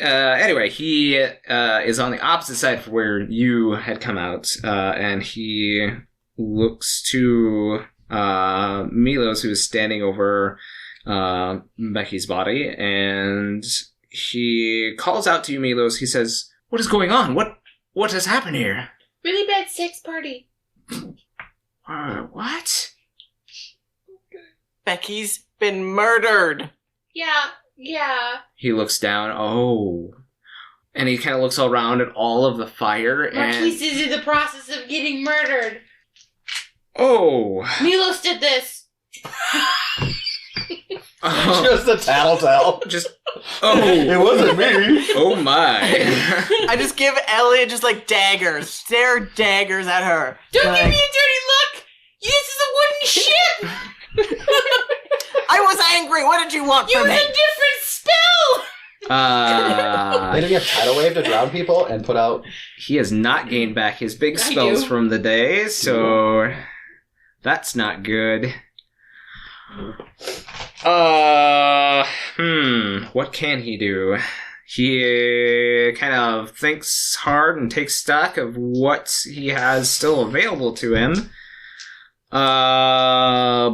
anyway, he is on the opposite side from where you had come out, and he looks to Milos, who is standing over Becky's body, and he calls out to you, Milos. He says, "What is going on? What has happened here?" really bad sex party. What? Becky's been murdered. Yeah. He looks down. Oh. And he kind of looks all around at all of the fire. Marquies is in the process of getting murdered. Oh. Milos did this. Oh. Just a tattletale. Just. It Oh. wasn't me. Oh my. I just give Elliot just daggers. Stare daggers at her. Don't give me a dirty look. This is a wooden ship. I was angry. What did you want Use from a me? different spell. They didn't have tidal wave to drown people and put out. He has not gained back his big I spells do. from the day, so that's not good. What can he do? He kind of thinks hard and takes stock of what he has still available to him.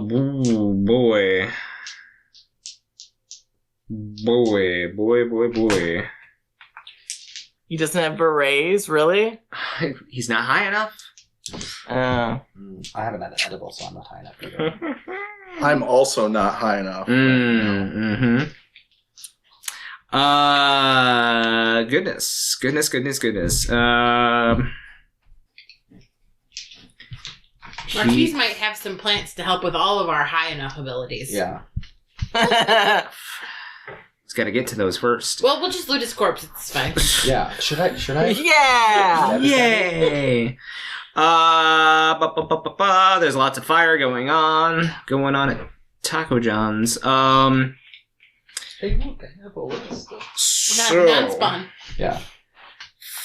Boy. He doesn't have berets, really? He's not high enough. I haven't had an edible, so I'm not high enough either. I'm also not high enough. Mm-hmm. Goodness. Marquies might have some plants to help with all of our high enough abilities. Yeah. He's got to get to those first. Well, we'll just loot his corpse. It's fine. Yeah. Should I? Yeah! Yay! There's lots of fire going on at Taco John's. Hey, what the hell? What is this? So, Non-spawn. Yeah.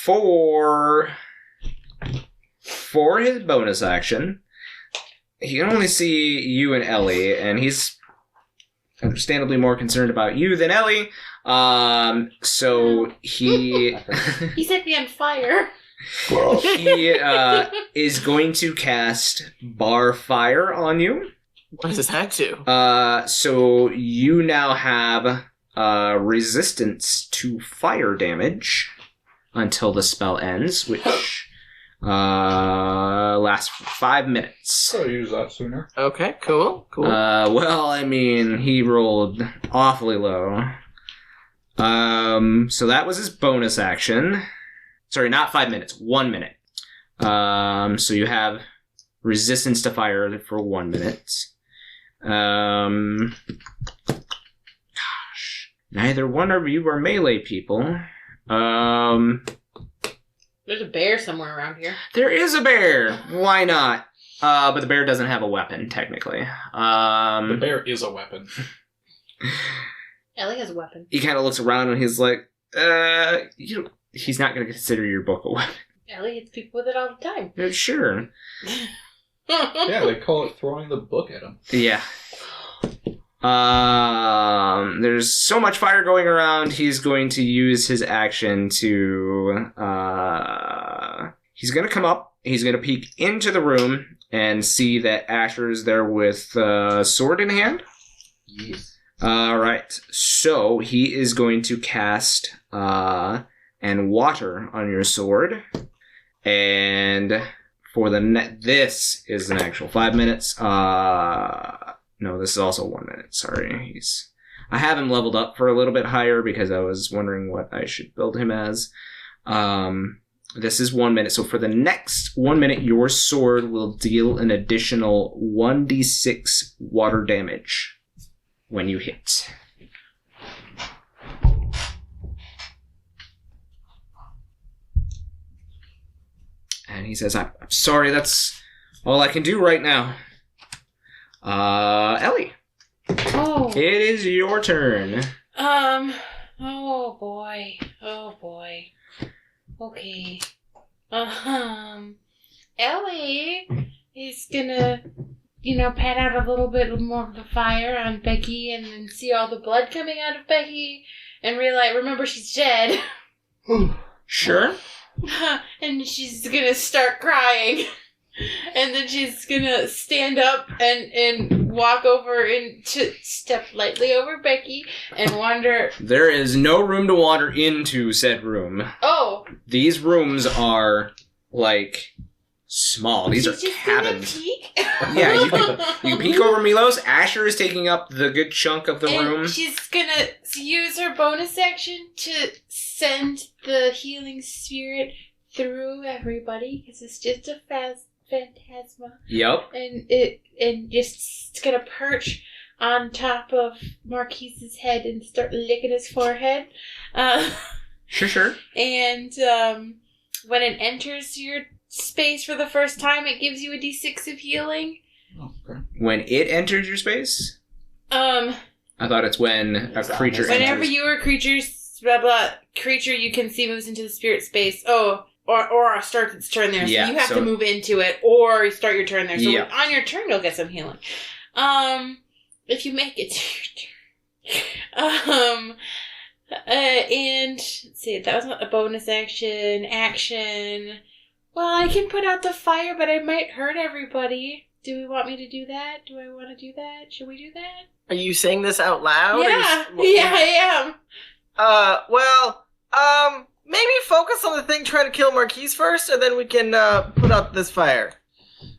for his bonus action, he can only see you and Ellie, and he's understandably more concerned about you than Ellie. So he He set me on fire. he is going to cast Bar Fire on you. What does that do? So you now have resistance to fire damage until the spell ends, which lasts for 5 minutes. I'll use that sooner. Okay, cool. Well, I mean, he rolled awfully low. So that was his bonus action. Sorry, not 5 minutes, 1 minute. So you have resistance to fire for 1 minute. Gosh. Neither one of you are melee people. There's a bear somewhere around here. There is a bear. Why not? But the bear doesn't have a weapon, technically. The bear is a weapon. Ellie has a weapon. He kind of looks around and he's like, he's not going to consider your book a weapon. Ellie hits people with it all the time. Yeah, sure. Yeah, they call it throwing the book at him. Yeah. There's so much fire going around, he's going to use his action to, he's going to come up, he's going to peek into the room and see that Asher's there with a sword in hand. Yes. Alright, so he is going to cast, and water on your sword, and for this is an actual 5 minutes, no, this is also 1 minute. Sorry. I have him leveled up for a little bit higher because I was wondering what I should build him as. This is 1 minute. So for the next 1 minute, your sword will deal an additional 1d6 water damage when you hit. And he says, I'm sorry, that's all I can do right now. Ellie. Oh. It is your turn. Oh boy. Okay. Ellie is gonna, pat out a little bit more of the fire on Becky and then see all the blood coming out of Becky and remember she's dead. Sure. And she's gonna start crying. And then she's gonna stand up and walk over and step lightly over Becky and wander. There is no room to wander into said room. Oh. These rooms are, small. These are She's just cabins. gonna peek? Yeah, you can peek over Milos. Asher is taking up the good chunk of the room. And she's gonna use her bonus action to send the healing spirit through everybody, because it's just a phantasma. Yep. And just gonna perch on top of Marquies' head and start licking his forehead. Sure. And when it enters your space for the first time, it gives you a d6 of healing. Oh, okay. When it enters your space? I thought it's when a creature Whenever enters. you or creatures, creature you can see moves into the spirit space. Oh, or starts its turn there. So Yeah, you have so- to move into it, or start your turn there. So Yeah. on your turn, you'll get some healing. If you make it to your turn. and let's see, that was a bonus action. Well, I can put out the fire, but I might hurt everybody. Do we want me to do that? Do I want to do that? Should we do that? Are you saying this out loud? Yeah, I am. Maybe focus on the thing trying to kill Marquies first, and then we can put out this fire.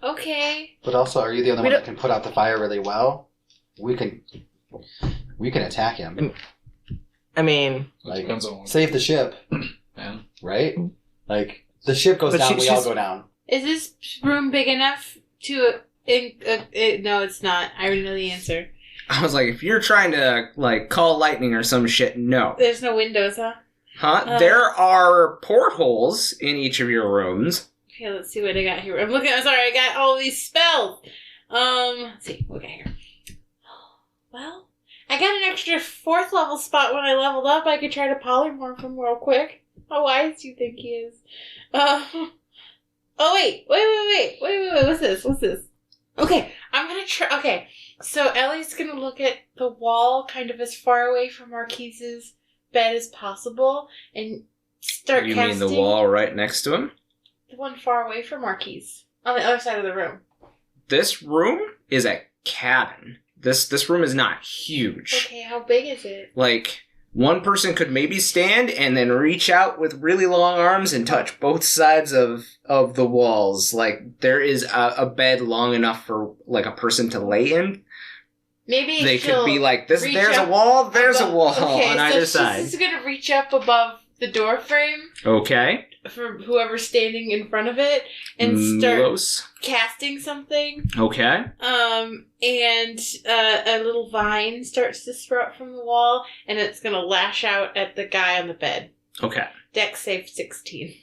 Okay. But also, are you the only one that can put out the fire really well? We can attack him. I mean, Like, depends on save the ship, yeah. right? Like, the ship goes But down, we all she's- go down. Is this room big enough to... no, it's not. I already know the answer. I was like, if you're trying to, like, call lightning or some shit, no. There's no windows, huh? Huh? There are portholes in each of your rooms. Okay, let's see what I got here. I'm sorry, I got all these spells. Let's see, what we got here. Well, I got an extra 4th level spot when I leveled up. I could try to polymorph him real quick. How wise do you think he is? Oh, wait. What's this? Okay, I'm gonna try. Okay, so Ellie's gonna look at the wall kind of as far away from Marquies' bed as possible and start You casting. mean the wall right next to him? The one far away from Marquies. On the other side of the room. This room is a cabin. This room is not huge. Okay, how big is it? Like, one person could maybe stand and then reach out with really long arms and touch both sides of the walls. Like, there is a bed long enough for, like, a person to lay in. Maybe They she'll could be like, there's reach a up wall, there's a above- wall okay, on so either side. She's gonna reach up above the door frame Okay. for whoever's standing in front of it and start Milos. casting something. Okay. And a little vine starts to sprout from the wall, and it's gonna lash out at the guy on the bed. Okay. Dex save 16.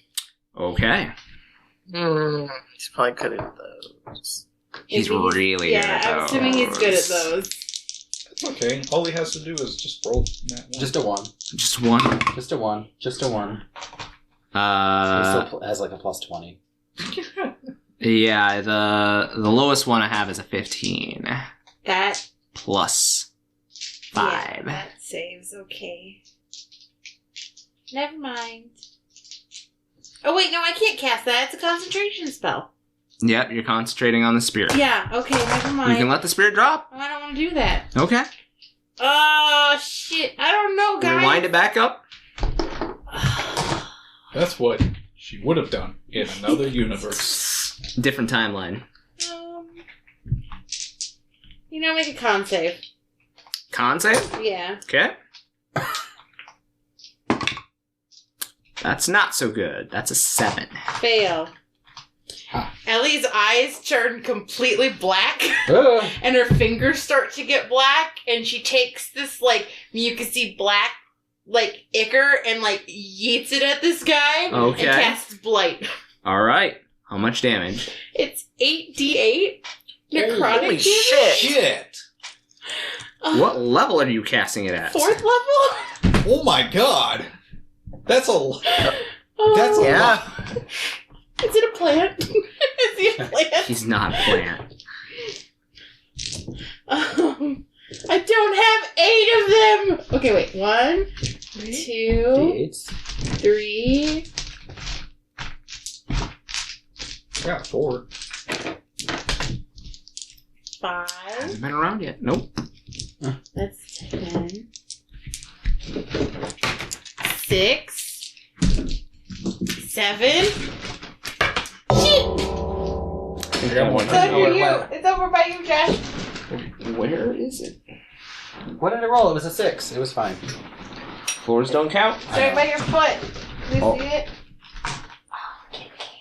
Okay. He's probably good at those. He's Maybe really good yeah, at I'm assuming he's good at those. It's okay. All he has to do is just roll that one. Just a 1. Just one. Just a 1. Just a 1. He still has like a plus 20. Yeah, the lowest one I have is a 15. That Plus 5. Yeah, that saves, okay. Never mind. Oh wait, no, I can't cast that. It's a concentration spell. Yep, you're concentrating on the spirit. Yeah, okay, never You mind. can let the spirit drop. I don't want to do that. Okay. Oh, shit. I don't know, guys. Rewind it back up. That's what she would have done in another universe. Different timeline. Make a con save. Con save? Yeah. Okay. That's not so good. That's a 7. Fail. Huh. Ellie's eyes turn completely black, Ah. and her fingers start to get black, and she takes this, mucusy black, ichor, and, yeets it at this guy, Okay. and casts Blight. Alright. How much damage? It's 8d8 necrotic Holy damage. shit! Shit! What level are you casting it at? 4th level? Oh my god! That's a Oh, that's a Yeah. lot. Is it a plant? Is he a plant? He's not a plant. I don't have 8 of them! Okay, wait. 1, 2, D8s. 3, I got 4. 5. Hasn't been around yet. Nope. That's 10. 6. 7. Shit! I got one. It's over you. It's over by you, Josh. Where is it? What did I roll? It was a 6. It was fine. Floors don't count. I Sorry, know. by your foot. Do you Oh. see it?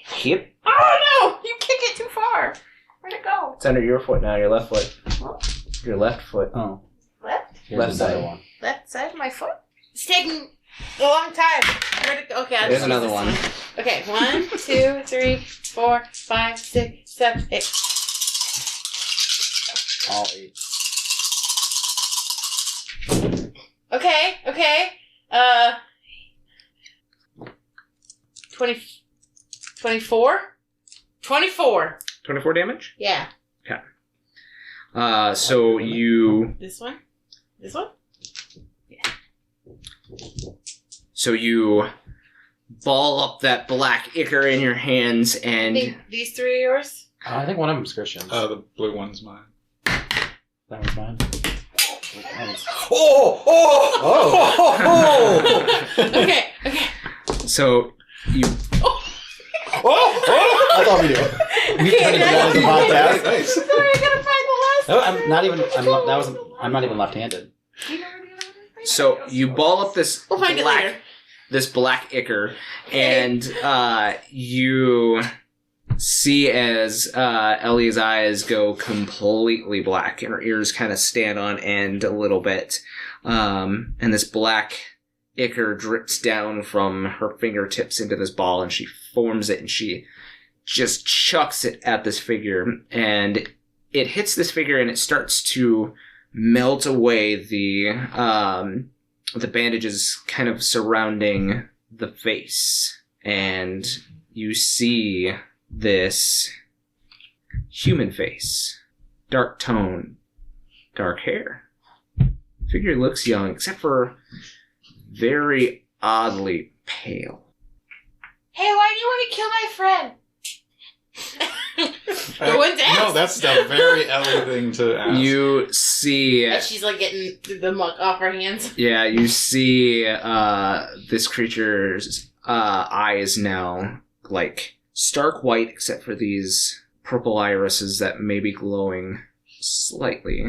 Hip. Oh no! You kick it too far. Where'd it go? It's under your foot now, your left foot. Your left foot. Oh. Left? Here's Left another side. one. Left side of my foot? It's taking a long time. Where'd it go? Okay, I'll There's just use another this one. Okay, 1, 2, 3, 4, 5, 6, 7, 8. All 8. Okay. 24? 24. 24 damage? Yeah. So you... This one? This one? Yeah. So you ball up that black ichor in your hands I and think these 3 are yours? I think one of them's Christian. The blue one's mine. That one's mine. Okay. so you I thought we knew. We turned into that as a podcast. Nice. Sorry, I gotta find the last No, I'm not even left-handed. So you ball up this We'll find it later. black ichor, and you see as Ellie's eyes go completely black, and her ears kind of stand on end a little bit, and this black ichor drips down from her fingertips into this ball, and she forms it, and she just chucks it at this figure, and it hits this figure, and it starts to melt away the bandages kind of surrounding the face, and you see this human face, dark tone, dark hair. Figure looks young, except for very oddly pale. Hey, why do you want to kill my friend? No one's asked. No, that's a very Ellie thing to ask. You see... And she's like getting the muck off her hands. Yeah, you see this creature's eyes now, like, stark white, except for these purple irises that may be glowing slightly.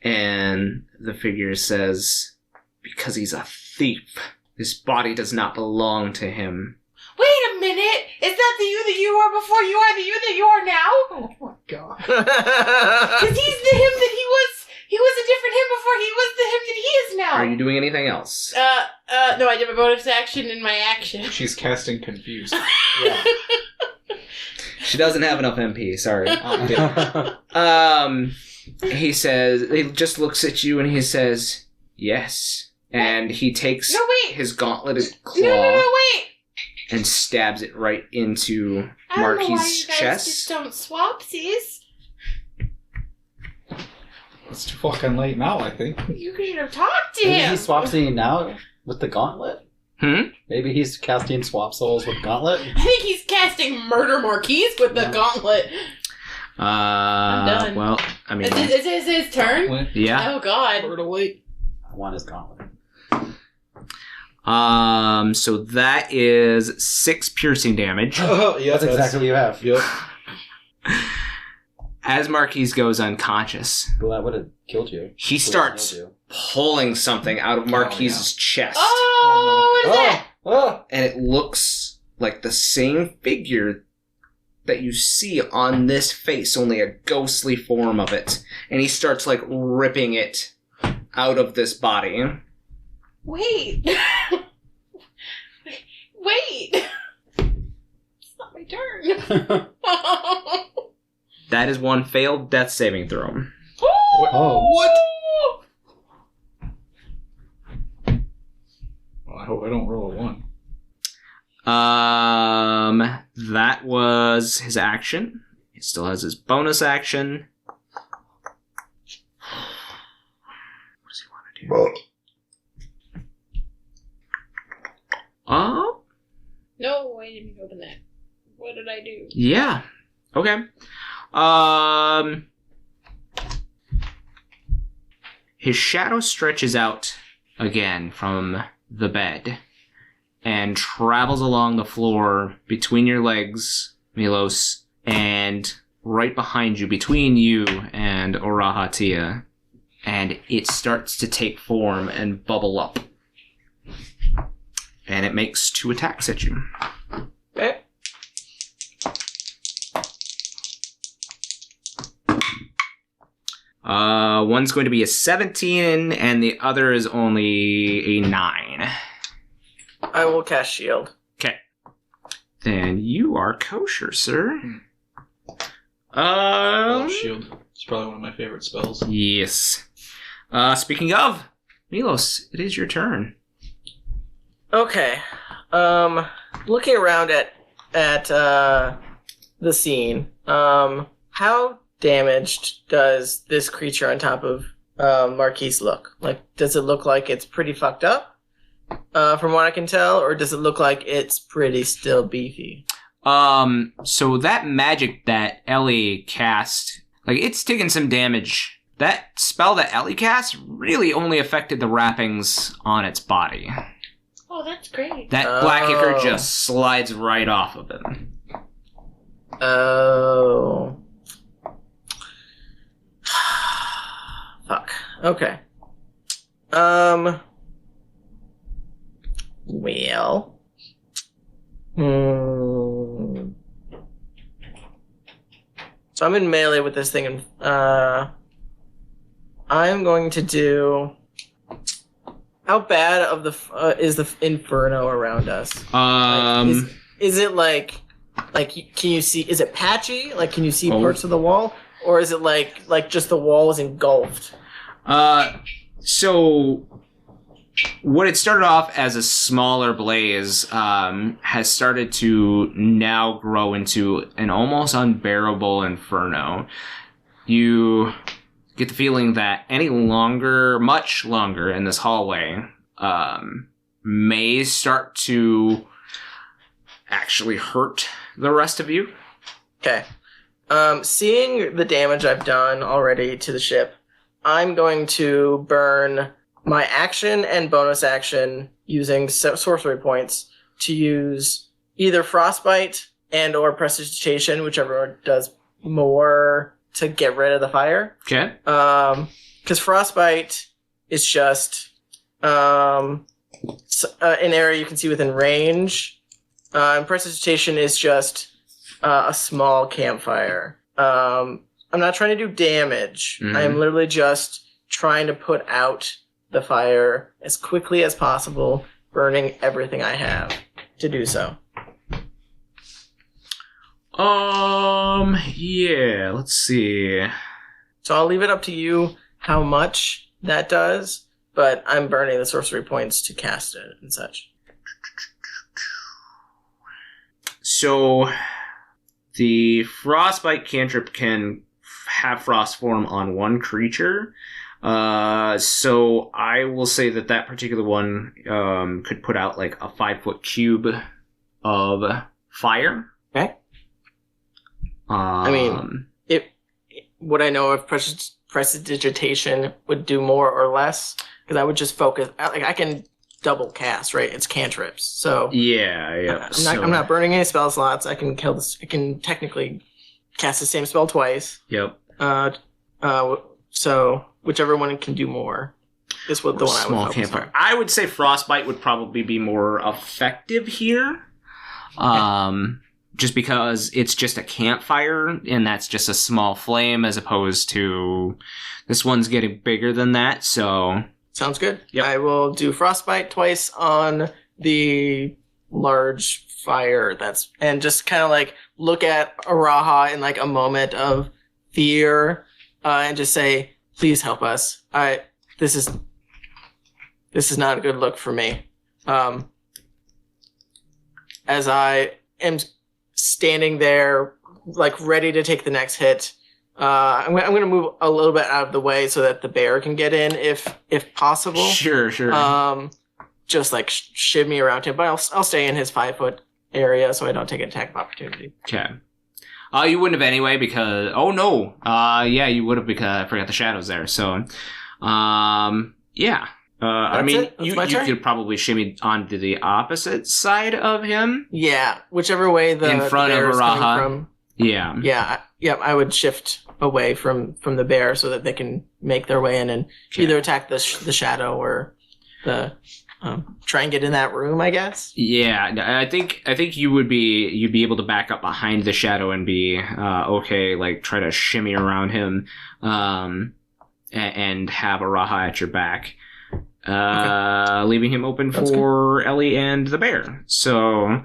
And the figure says, because he's a thief, this body does not belong to him. Wait a minute! Is that the you that you were before you are the you that you are now? Oh my god. Because he's the him that he was. He was a different him before he was the him that he is now. Are you doing anything else? No, I did my bonus action in my action. She's casting confused. Yeah. She doesn't have enough MP, sorry. He says, he just looks at you and he says, yes. And he takes No, wait. his gauntleted claw No, wait. and stabs it right into I don't know why Marquies' you guys chest. just don't swapsies. It's too fucking late now, I think. You should have talked to Maybe him. he swaps in now with the gauntlet. Maybe he's casting swap souls with gauntlet. I think he's casting Murder Marquies with the gauntlet. I'm done. Well, I mean, Is this his turn? yeah. Oh, God. Wait. I want his gauntlet. So that is 6 piercing damage. Oh, yeah, That's exactly what you have. Yep. As Marquies goes unconscious, Well, that would have killed you. he starts pulling something out of Marquies' chest. Oh, what is that? Oh! And it looks like the same figure that you see on this face, only a ghostly form of it. And he starts, like, ripping it out of this body. Wait. Wait. It's not my turn. That is one failed death saving throw. Oh. What? Well, I hope I don't roll a 1. That was his action. He still has his bonus action. What does he want to do? No, I didn't open that. What did I do? Yeah. Okay. His shadow stretches out again from the bed and travels along the floor between your legs, Milos, and right behind you, between you and Orahatia. And it starts to take form and bubble up. And it makes 2 attacks at you. Okay. One's going to be a 17, and the other is only a 9. I will cast shield. Okay. Then you are kosher, sir. Shield. It's probably one of my favorite spells. Yes. Speaking of, Milos, it is your turn. Okay. Looking around at the scene, how damaged does this creature on top of Marquies look? Like, does it look like it's pretty fucked up? from what I can tell, or does it look like it's pretty still beefy? So that magic that Ellie cast, like, it's taken some damage. That spell that Ellie cast really only affected the wrappings on its body. Oh, that's great. That black ichor just slides right off of it. Oh. Fuck. Okay. Well. So I'm in melee with this thing, and I'm going to do. How bad of the is the inferno around us? Is it like can you see? Is it patchy? Like, can you see parts of the wall, or is it like just the wall is engulfed? So what had started off as a smaller blaze has started to now grow into an almost unbearable inferno. You get the feeling that much longer in this hallway, may start to actually hurt the rest of you. Okay. Seeing the damage I've done already to the ship, I'm going to burn my action and bonus action using sorcery points to use either frostbite and or prestidigitation, whichever does more to get rid of the fire. Okay. Because frostbite is just an area you can see within range. And prestidigitation is just a small campfire. I'm not trying to do damage. Mm-hmm. I'm literally just trying to put out the fire as quickly as possible, burning everything I have to do so. Yeah, let's see. So I'll leave it up to you how much that does, but I'm burning the sorcery points to cast it and such. So the frostbite cantrip can have frost form on one creature. So I will say that particular one could put out like a 5-foot cube of fire. Okay. I mean, would I know if prestidigitation would do more or less? Because I would just focus. Like, I can double cast, right? It's cantrips, so yeah. I'm not burning any spell slots. I can kill this. I can technically cast the same spell twice. Yep. So whichever one can do more is what the one I would focus on. I would say frostbite would probably be more effective here. Just because it's just a campfire, and that's just a small flame, as opposed to this one's getting bigger than that, so... Sounds good. Yep. I will do frostbite twice on the large fire and just kind of like look at Araha in like a moment of fear, and just say, please help us. This is not a good look for me. As I am standing there, like ready to take the next hit, I'm going to move a little bit out of the way so that the bear can get in, if possible. Sure. Just like shimmy around him, but I'll stay in his 5-foot area so I don't take an attack of opportunity. Okay. You wouldn't have anyway because... Oh, no. Yeah, you would have because I forgot the shadows there. So, yeah. I mean, you could probably shimmy onto the opposite side of him. Yeah, whichever way in front the bear of is coming Araha. from. Yeah. I would shift away from the bear so that they can make their way in and either attack the shadow or the try and get in that room, I guess. Yeah, I think you'd be able to back up behind the shadow and be okay, like try to shimmy around him, and have Araha at your back, leaving him open for Ellie and the bear. So,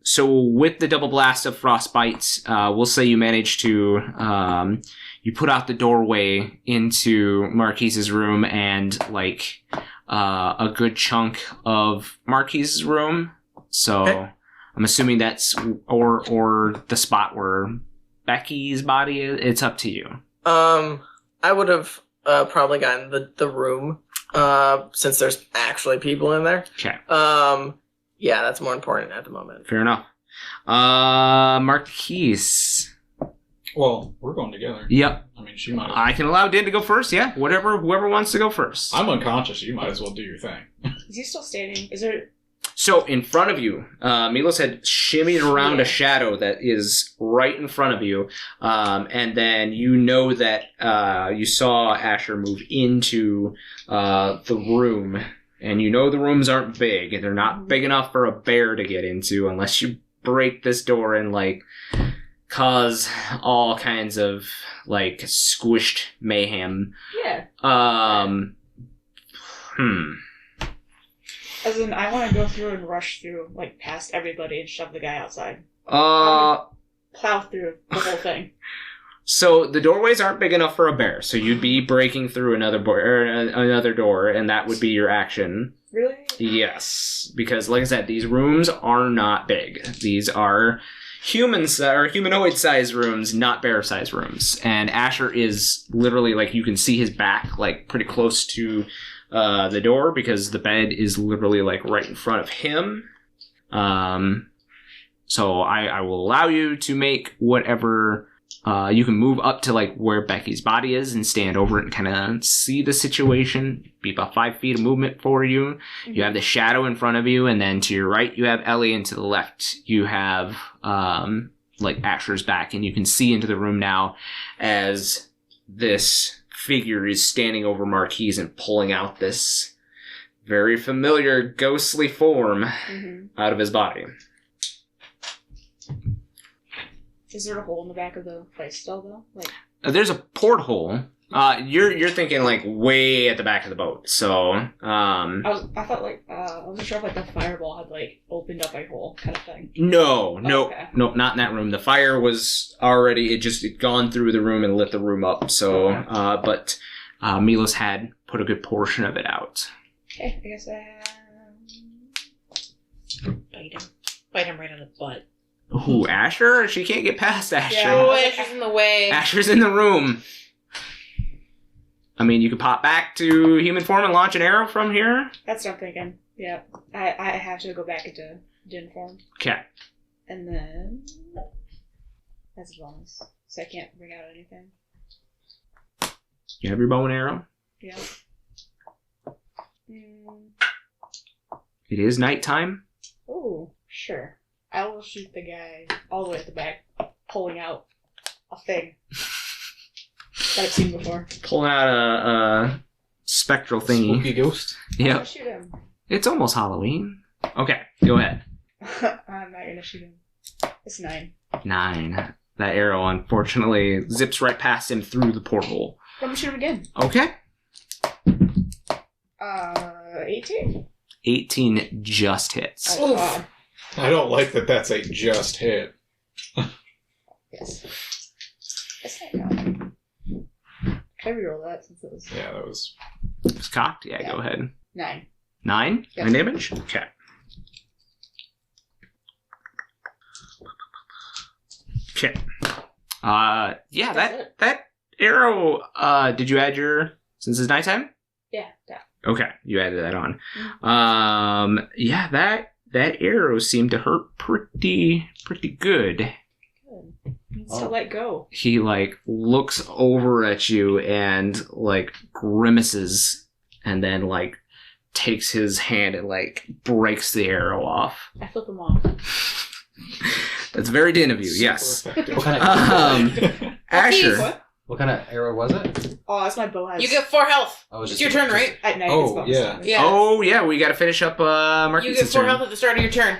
so with the double blast of frostbites, we'll say you manage to you put out the doorway into Marquies' room and like a good chunk of Marquies' room. So I'm assuming that's or the spot where Becky's body is. It's up to you. I would have probably gotten the room Since there's actually people in there. Okay. Yeah, that's more important at the moment. Fair enough. Marquies. Well, we're going together. Yep. I mean, she might. I can allow Din to go first. Yeah. Whoever wants to go first. I'm unconscious. You might as well do your thing. Is he still standing? Is there? So in front of you, Milos had shimmied around a shadow that is right in front of you, and then you know that you saw Asher move into the room, and you know the rooms aren't big, and they're not big enough for a bear to get into unless you break this door and like cause all kinds of like squished mayhem. Yeah. As in, I want to go through and rush through, like, past everybody and shove the guy outside. Plow through the whole thing. So the doorways aren't big enough for a bear, so you'd be breaking through another door, and that would be your action. Really? Yes, because like I said, these rooms are not big. These are humanoid-sized rooms, not bear-sized rooms. And Asher is literally, like, you can see his back, like, pretty close to the door because the bed is literally like right in front of him. So I will allow you to make whatever you can move up to like where Becky's body is and stand over it and kind of see the situation. Be about 5 feet of movement for you. Mm-hmm. You have the shadow in front of you, and then to your right you have Ellie, and to the left you have like Asher's back, and you can see into the room now as this figure is standing over Marquies and pulling out this very familiar ghostly form out of his body. Is there a hole in the back of the place still, though? Like, there's a porthole. You're thinking like way at the back of the boat. So I thought like I wasn't sure if like the fireball had like opened up a hole kind of thing. No, okay. not in that room. The fire was already it gone through the room and lit the room up. So but Milos had put a good portion of it out. Okay, I guess bite him right on the butt. Ooh, Asher? She can't get past Asher. Yeah, Oh, Asher's in the way. Asher's in the room. I mean, you could pop back to human form and launch an arrow from here. That's what I'm thinking. Yeah, I have to go back into Din form. Okay. And then that's a bonus, so I can't bring out anything. You have your bow and arrow. Yeah. It is nighttime. Oh, sure. I will shoot the guy all the way at the back, pulling out a thing that I've seen before. Pulling out a spectral thingy. Spooky ghost. I'll Yep. shoot him. It's almost Halloween. Okay, go ahead. I'm not gonna shoot him. It's 9. 9. That arrow, unfortunately, zips right past him through the porthole. I'm gonna shoot him again. Okay. 18. 18 just hits. Oh, God. I don't like that that's a just hit. Yes. That's not bad. Can I reroll that since it was Yeah, that was... It's cocked? Yeah, Yeah. go ahead. 9? 9? Yep. 9 damage? Okay. Okay. Yeah, That's that arrow, did you add your... Since it's nighttime? Yeah, that. Okay, you added that on. Yeah, that arrow seemed to hurt pretty good. Good. Needs to let go. He like looks over at you and like grimaces, and then like takes his hand and like breaks the arrow off. I flip him off. That's very Din of you. Super Yes. effective. What kind of Asher. What? what kind of arrow was it? Oh, that's my bow. You get 4 health. Oh, it was It's just your turn, right? At night. Oh, it's bonus yeah. damage. Yeah. Oh yeah, we got to finish up Marquies' You get 4 turn. health at the start of your turn.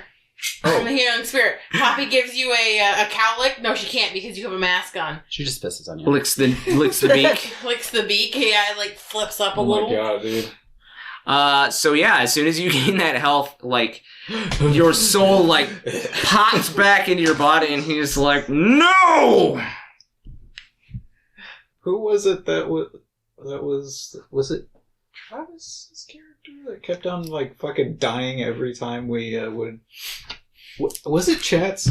Oh. From the healing spirit. Poppy gives you a cowlick. No, she can't because you have a mask on. She just pisses on you. Licks the beak. Licks the beak. Yeah, it like flips up a Oh little. my god, dude. So yeah, as soon as you gain that health, like your soul like pops back into your body, and he's like, "No!" Who was it that was it Travis's character that kept on like fucking dying every time we would... Was it Chet's?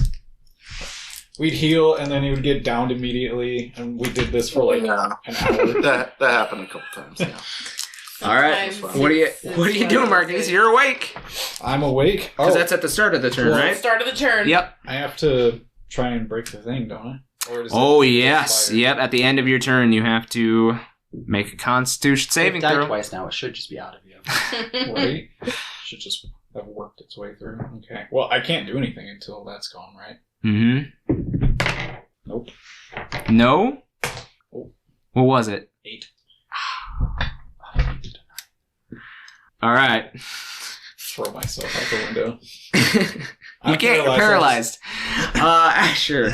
We'd heal and then he would get downed immediately, and we did this for like Yeah. an hour. That happened a couple times. Yeah. All right. Sometimes What are you it's doing, Marquies? You're awake. I'm awake. Because that's at the start of the turn, Well, right? Start of the turn. Yep. I have to try and break the thing, don't I? Or does Oh, it yes. expire? Yep. At the end of your turn, you have to make a Constitution saving It died throw. twice now. It should just be out of you. Right? Should just have worked its way through. Okay. Well, I can't do anything until that's gone, right? Mm-hmm. Nope. No? Oh. What was it? 8. All right. Throw myself out the window. You I'm can't. You're paralyzed. Sure.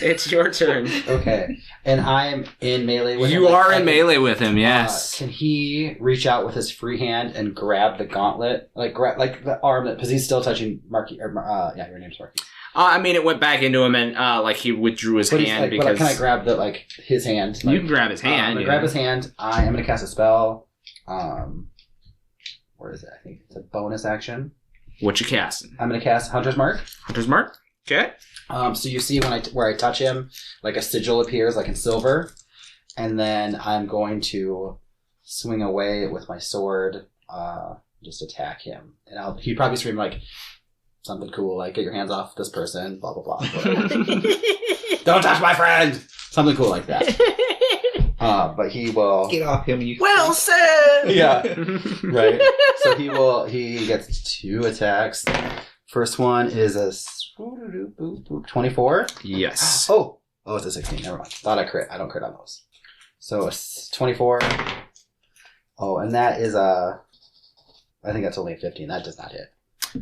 It's your turn. Okay. And I'm in melee with him. You Like, are I in can- melee with him, yes. Can he reach out with his free hand and grab the gauntlet? Like the arm that, because he's still touching Marquis. Yeah, your name's Marquis. I mean, it went back into him and like he withdrew his But he's hand like, because can I grab his hand? you Like, can grab his I'm hand. gonna yeah. grab his hand. I am gonna cast a spell. Where is it? I think it's a bonus action. What you casting? I'm gonna cast Hunter's Mark. Hunter's Mark. Okay. So you see where I touch him, like a sigil appears, like in silver, and then I'm going to swing away with my sword, just attack him, and he'd probably scream like something cool, like "Get your hands off this person," blah blah blah. whatever. Don't touch my friend. Something cool like that. But he will. Get off him, you. Well said. Yeah. Right. So he gets 2 attacks. First one is a 24. Yes. Oh, it's a 16. Never mind. Thought I crit. I don't crit on those. So it's 24. Oh, and that is I think that's only a 15. That does not hit.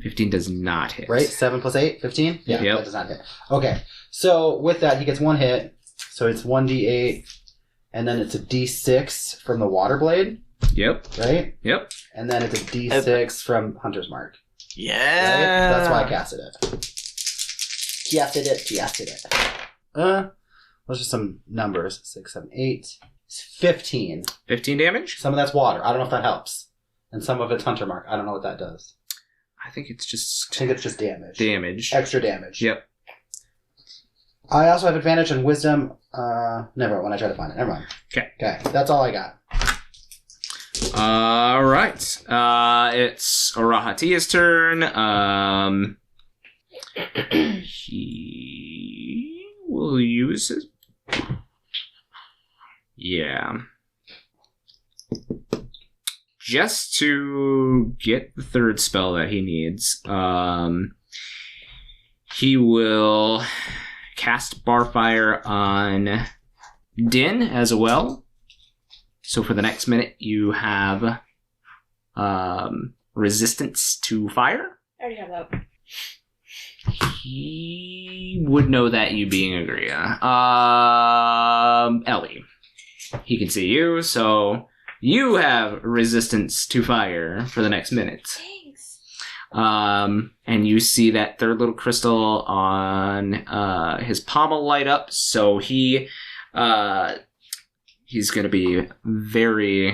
15 does not hit. Right? 7 plus 8? 15? Yeah, Yep. that does not hit. Okay. So with that, he gets 1 hit. So it's 1d8. And then it's a d6 from the water blade. Yep. Right? Yep. And then it's a d6 from Hunter's Mark. Yeah. Right? That's why I casted it. Casted it. Those are some numbers. 6, 7, 8. It's 15. 15 damage. Some of that's water. I don't know if that helps. And some of it's Hunter Mark. I don't know what that does. I think it's just I think it's just damage. damage. Extra damage. Yep. I also have advantage on wisdom. Never when I try to find it. Never mind. Okay. Okay. That's all I got. All right. It's Orahatia's turn. He will use his. Yeah. Just to get the third spell that he needs, he will cast Barfire on Din as well. So for the next minute, you have resistance to fire. I already have that. He would know that, you being Agria. Ellie. He can see you, so you have resistance to fire for the next minute. Thanks. And you see that third little crystal on his pommel light up, so he's going to be very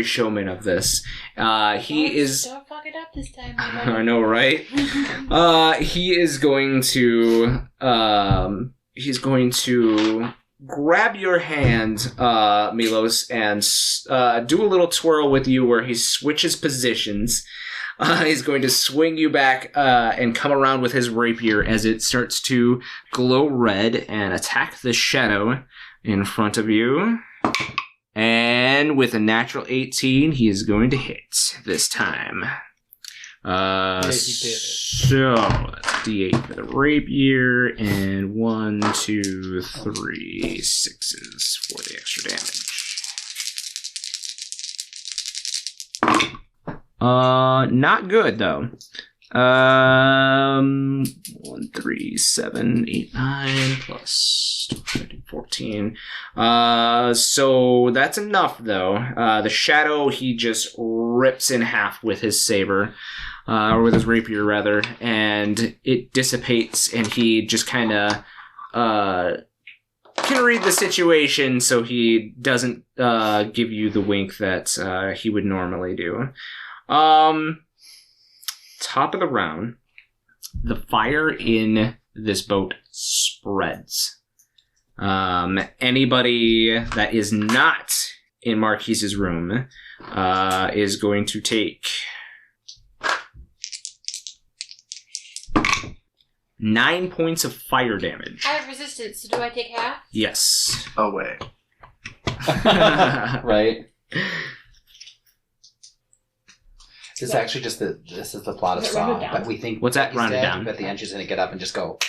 showman of this. He is. Don't fuck it up this time. I know, right? He is going to. He's going to grab your hand, Milos, and do a little twirl with you where he switches positions. He's going to swing you back and come around with his rapier as it starts to glow red and attack the shadow in front of you. And with a natural 18, he is going to hit this time. Yeah, he did it. So that's D8 for the rapier, and 1, 2, 3 6s for the extra damage. Not good though. 1, 3, 7, 8, 9 plus 13, 14. So that's enough though. The shadow he just rips in half with his saber, or with his rapier rather, and it dissipates, and he just kind of can read the situation, so he doesn't give you the wink that he would normally do. Top of the round, the fire in this boat spreads. Anybody that is not in Marquies' room is going to take 9 points of fire damage. I have resistance, so do I take half? Yes. Oh, wait. Right. This is actually just this is the plot of Does it run it Song, down? but we think What's that? he's Run it dead, down. but at the end she's gonna get up and just go.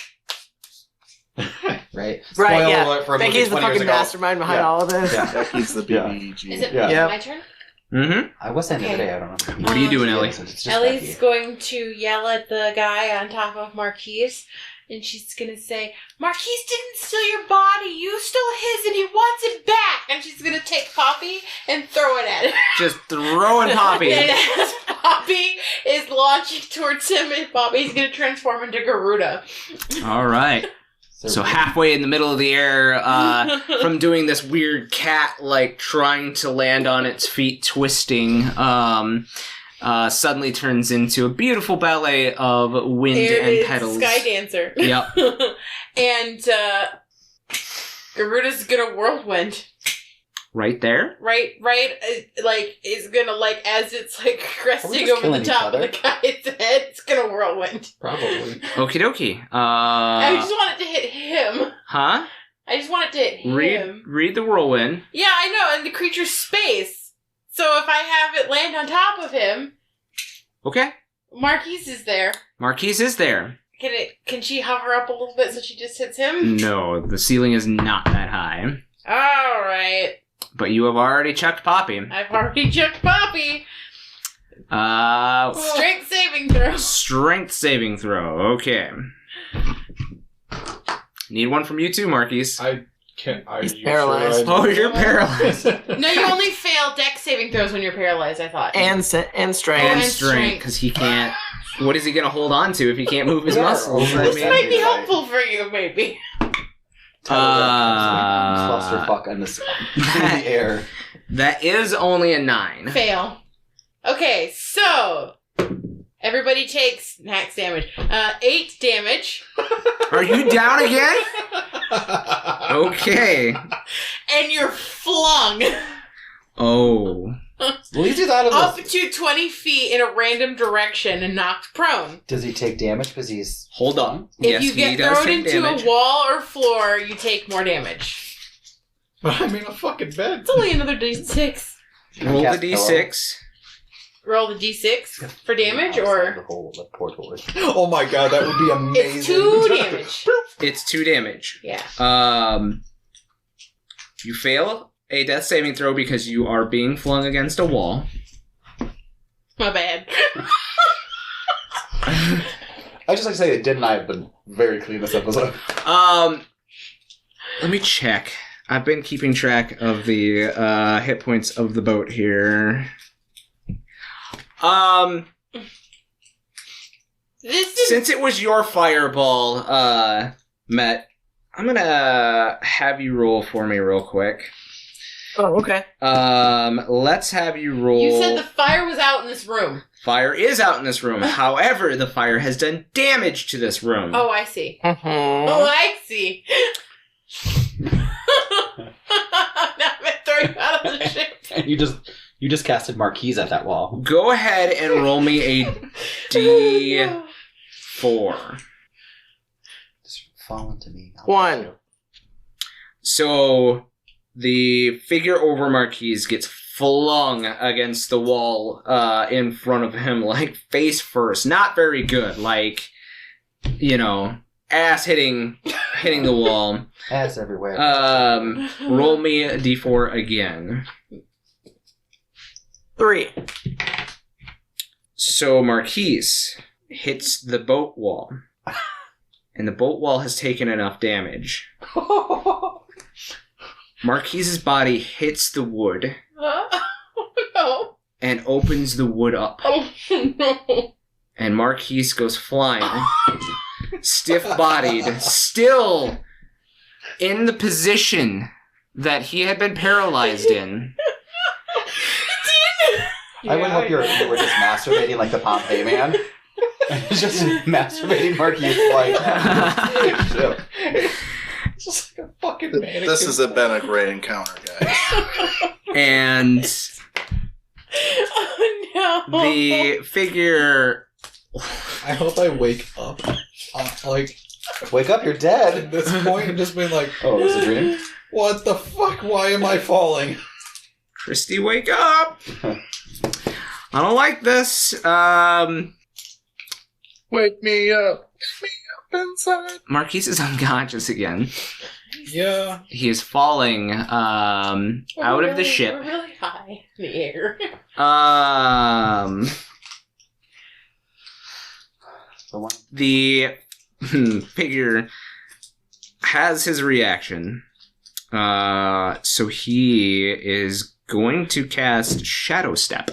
Right. Right, Spoiler yeah. alert for a movie Becky's the 20 years fucking ago. mastermind behind Yeah. all of this. Yeah. Becky's the Yeah. BBG. Is it Yeah. my turn? Mm-hmm. I was saying the other Okay. day. I don't know. What are you doing, Ellie? So it's just Ellie's Becky. going to yell at the guy on top of Marquies, and she's going to say, Marquies didn't steal your body. You stole his, and he wants it back. And she's going to take Poppy and throw it at him. Just throwing Poppy. And as Poppy is launching towards him, and Poppy's going to transform into Garuda. All right. So halfway in the middle of the air, from doing this weird cat, like trying to land on its feet, twisting, suddenly turns into a beautiful ballet of wind and petals. Sky Dancer. Yep. And Garuda's gonna whirlwind. Right there. Right, like, is gonna, like, as it's, like, cresting just over the killing each top of other? the guy's head, it's gonna whirlwind. Probably. Okie dokie. I just want it to hit him. Huh? I just want it to hit him. Read the whirlwind. Yeah, I know, and the creature's space. So if I have it land on top of him, Okay. Marquies is there. Marquies is there. Can she hover up a little bit so she just hits him? No, the ceiling is not that high. Alright. But you have already chucked Poppy. I've already chucked Poppy. Uh, Strength saving throw. Strength saving throw. Okay. Need one from you too, Marquies. I can't. He's paralyzed. Oh, you're paralyzed. No, you only fail dex saving throws when you're paralyzed, I thought. And strength. And and strength, strength. because he can't. What is he going to hold on to if he can't move his Yeah, muscles? I This mean, might be helpful for you, maybe. Clusterfuck in the air. that is only a 9. Fail. Okay, so everybody takes max damage. 8 damage. Are you down again? Okay. And you're flung Oh. Luigi's out of up this. to 20 feet in a random direction and knocked prone. Does he take damage because he's... Hold on. If Yes, you he get does thrown take into damage. a wall or floor, you take more damage. But I'm in a fucking bed. It's only another d6. Roll the Cast pillow. d6. Roll the d6 for damage, The or whole the portal. Oh my god, that would be amazing. it's 2 damage. It's 2 damage. Yeah. You fail a death saving throw because you are being flung against a wall. My bad. I just like to say that Did and I have been very clean this episode. Let me check. I've been keeping track of the hit points of the boat here. This is Since it was your fireball, Matt, I'm gonna have you roll for me real quick. Oh, okay. Let's have you roll. You said the fire was out in this room. Fire is out in this room. However, the fire has done damage to this room. Oh, I see. Mhm. Oh, I see. Now I'm gonna throw you out of the ship. And you just casted Marquies at that wall. Go ahead and roll me a D4. Just fall into me. 1. So the figure over Marquies gets flung against the wall in front of him, like face first. Not very good. Like, you know, ass hitting the wall. Ass everywhere. Roll me a D4 again. 3. So Marquies hits the boat wall. And the boat wall has taken enough damage. Marquies' body hits the wood Oh, no. and opens the wood up. Oh, no. And Marquies goes flying, stiff-bodied, still in the position that he had been paralyzed in. I would hope you were just masturbating like the Pompeii man. Just masturbating Marquis like It's just like a fucking mannequin. This has been a great encounter, guys. And Oh no. the figure. I hope I wake up. Like, Wake up, you're at dead. this point, and just being like, Oh, it was a dream? what the fuck? Why am I falling? Christy, wake up! I don't like this. Wake me up. Wake me up inside. Marquies is unconscious again. Yeah. He is falling out of the ship. We're really high in the air. The one. The figure has his reaction. So he is going to cast Shadow Step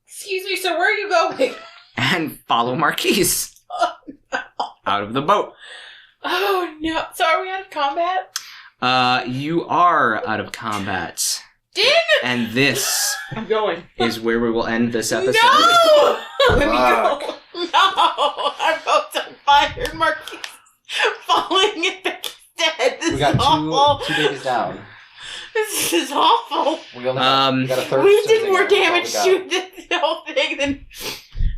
Excuse me, sir, where are you going? and follow Marquies out of the boat. Oh no. So are we out of combat? You are out of combat. Din! And this I'm going. is where we will end this episode. No! Let me Fuck. go. No! Our boat's on fire. Marquis falling and Becky's dead. This We is got awful. two babies down. This is awful. We only got, we got a third. We did surging more arrow, that's all damage we got. shooting this whole thing than.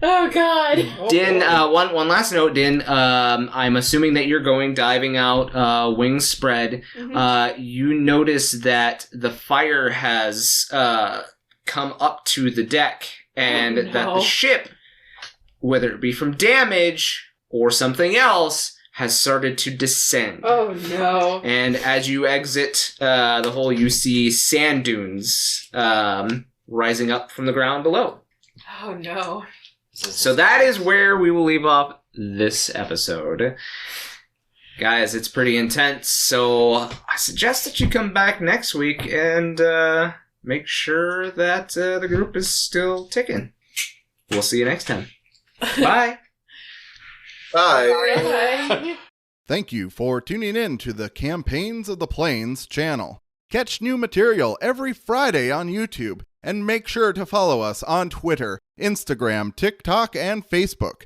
Oh god. Din, one last note, Din. I'm assuming that you're going diving out, wings spread. You notice that the fire has come up to the deck, and Oh, no. that the ship, whether it be from damage or something else, has started to descend. Oh no. And as you exit the hole, you see sand dunes rising up from the ground below. Oh no. So that is where we will leave off this episode. Guys, it's pretty intense, so I suggest that you come back next week and make sure that the group is still ticking. We'll see you next time. Bye! Bye. Bye. Thank you for tuning in to the Campaigns of the Plains channel. Catch new material every Friday on YouTube, and make sure to follow us on Twitter, Instagram, TikTok, and Facebook.